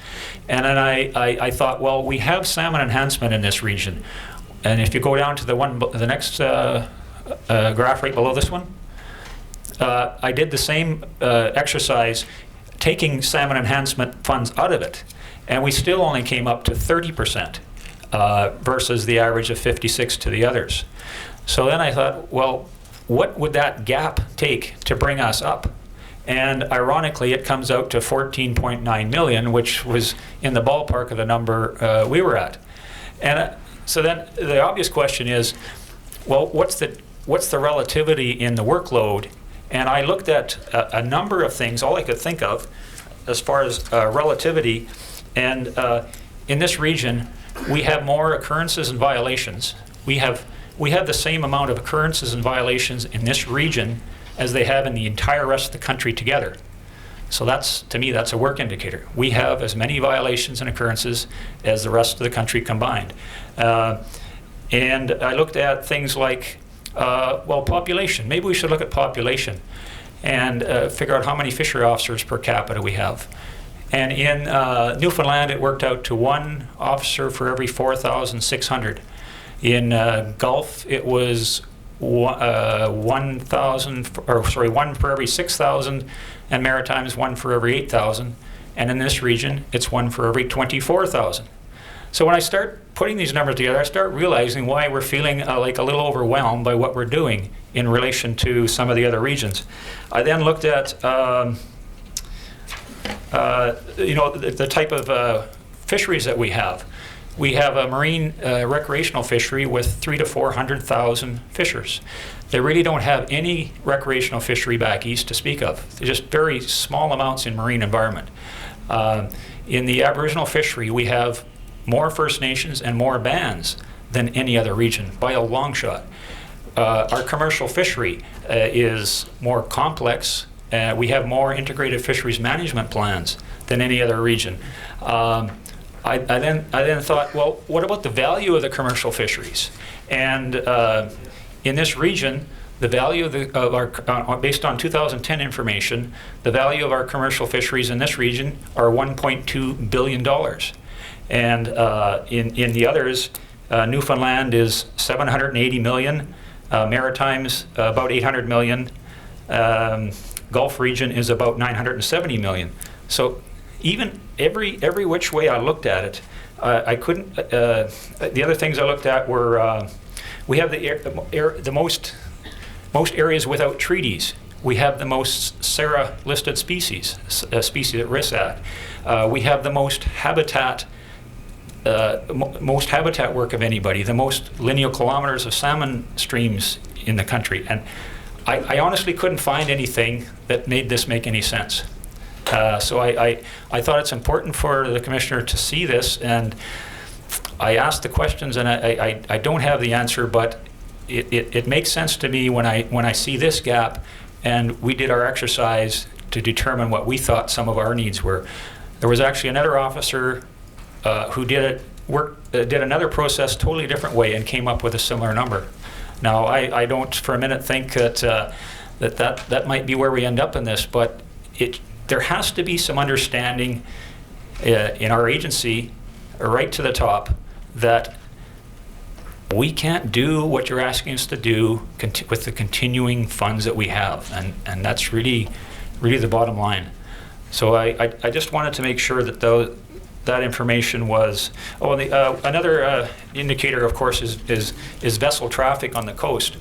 And then I thought, well, we have salmon enhancement in this region. And if you go down to the next graph right below this one, I did the same exercise taking salmon enhancement funds out of it, and we still only came up to 30% versus the average of 56 to the others. So then I thought, well, what would that gap take to bring us up? And ironically, it comes out to 14.9 million, which was in the ballpark of the number we were at. And so then the obvious question is, well, what's the relativity in the workload? And I looked at a number of things, all I could think of as far as relativity. And in this region, we have more occurrences and violations. We have the same amount of occurrences and violations in this region as they have in the entire rest of the country together. So to me, that's a work indicator. We have as many violations and occurrences as the rest of the country combined. And I looked at things like, population. Maybe we should look at population and figure out how many fishery officers per capita we have. And in Newfoundland, it worked out to 1 officer for every 4,600. In Gulf, it was 1 for every 6,000, and Maritimes 1 for every 8,000. And in this region, it's 1 for every 24,000. So when I start putting these numbers together, I start realizing why we're feeling like a little overwhelmed by what we're doing in relation to some of the other regions. I then looked at the type of fisheries that we have. We have a marine recreational fishery with 300,000 to 400,000 fishers. They really don't have any recreational fishery back east to speak of. They're just very small amounts in marine environment. In the Aboriginal fishery, we have more First Nations and more bands than any other region by a long shot. Our commercial fishery is more complex. We have more integrated fisheries management plans than any other region. I then thought, well, what about the value of the commercial fisheries? And in this region, the value of our, based on 2010 information, the value of our commercial fisheries in this region are $1.2 billion. And in the others, Newfoundland is $780 million, Maritimes about $800 million, Gulf region is about $970 million. So even every which way I looked at it, I couldn't. The other things I looked at were we have the most areas without treaties. We have the most SARA listed species, species at risk act. We have the most habitat work of anybody, the most lineal kilometers of salmon streams in the country. And I honestly couldn't find anything that made this make any sense. So I thought it's important for the commissioner to see this, and I asked the questions, and I don't have the answer, but it makes sense to me when I see this gap, and we did our exercise to determine what we thought some of our needs were. There was actually another officer who did another process totally different way and came up with a similar number. Now I don't for a minute think that might be where we end up in this, but there has to be some understanding in our agency, right to the top, that we can't do what you're asking us to do with the continuing funds that we have, and that's really the bottom line. So I just wanted to make sure that that information was. Oh, and another indicator, of course, is vessel traffic on the coast.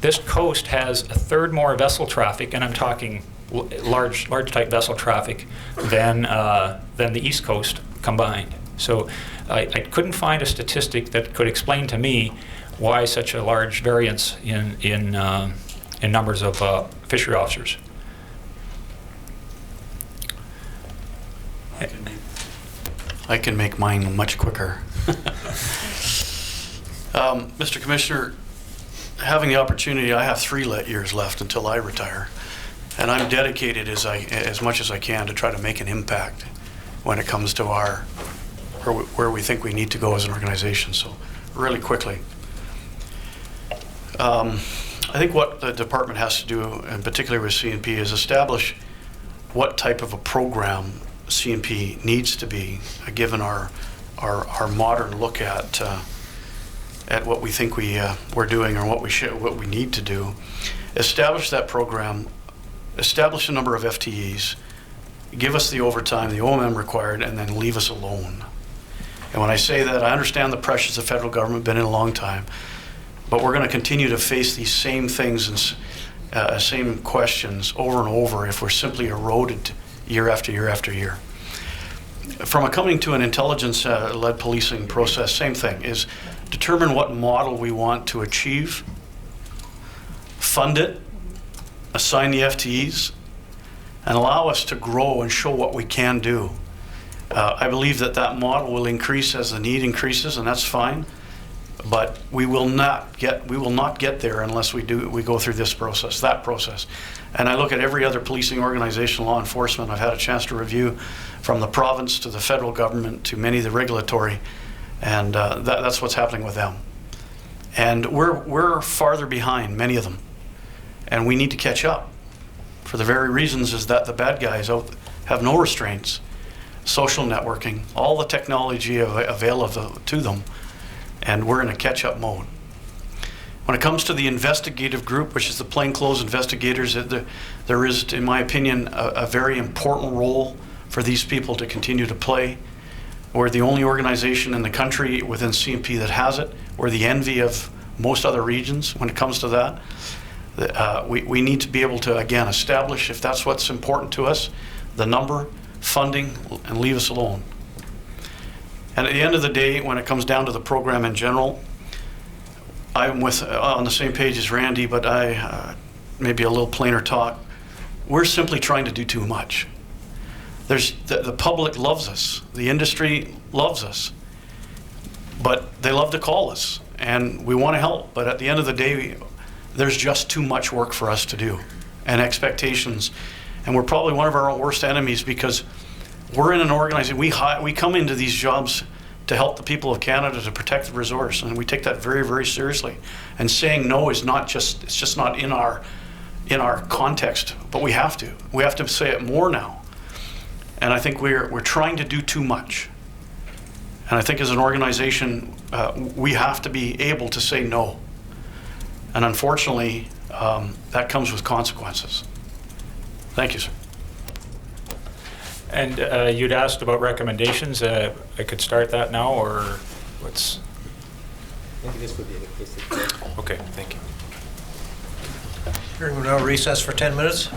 This coast has a third more vessel traffic, and I'm talking large type vessel traffic than the East Coast combined. So I couldn't find a statistic that could explain to me why such a large variance in numbers of fishery officers. I can make mine much quicker. Mr. Commissioner, having the opportunity, I have 3 years left until I retire. And I'm dedicated as much as I can to try to make an impact when it comes to where we think we need to go as an organization. So really quickly, I think what the department has to do, and particularly with CNP, is establish what type of a program CNP needs to be, given our modern look at what we think we're doing or what we need to do. Establish that program. Establish a number of FTEs, give us the overtime, the OMM required, and then leave us alone. And when I say that, I understand the pressures the federal government, been in a long time, but we're going to continue to face these same things and same questions over and over if we're simply eroded year after year after year. From coming to an intelligence-led policing process, same thing, is determine what model we want to achieve, fund it, assign the FTEs, and allow us to grow and show what we can do. I believe that model will increase as the need increases, and that's fine. But we will not get there unless we go through this process, that process. And I look at every other policing organization, law enforcement. I've had a chance to review from the province to the federal government to many of the regulatory, and that's what's happening with them. And we're farther behind many of them. And we need to catch up for the very reasons is that the bad guys have no restraints, social networking, all the technology available to them, and we're in a catch-up mode. When it comes to the investigative group, which is the plainclothes investigators, there is, in my opinion, a very important role for these people to continue to play. We're the only organization in the country within CNP that has it. We're the envy of most other regions when it comes to that. We need to be able to, again, establish, if that's what's important to us, the number, funding, and leave us alone. And at the end of the day, when it comes down to the program in general, I'm on the same page as Randy, but maybe a little plainer talk. We're simply trying to do too much. The public loves us. The industry loves us. But they love to call us, and we want to help. But at the end of the day, there's just too much work for us to do and expectations. And we're probably one of our worst enemies because we're in an organization, we come into these jobs to help the people of Canada to protect the resource, and we take that very, very seriously. And saying no is not just, it's just not in our context, but we have to. We have to say it more now. And I think we're trying to do too much. And I think as an organization, we have to be able to say no. And unfortunately, that comes with consequences. Thank you, sir. And you'd asked about recommendations. I could start that now, or what's? Maybe this would be the case. Okay, thank you. Hearing we now recess for 10 minutes.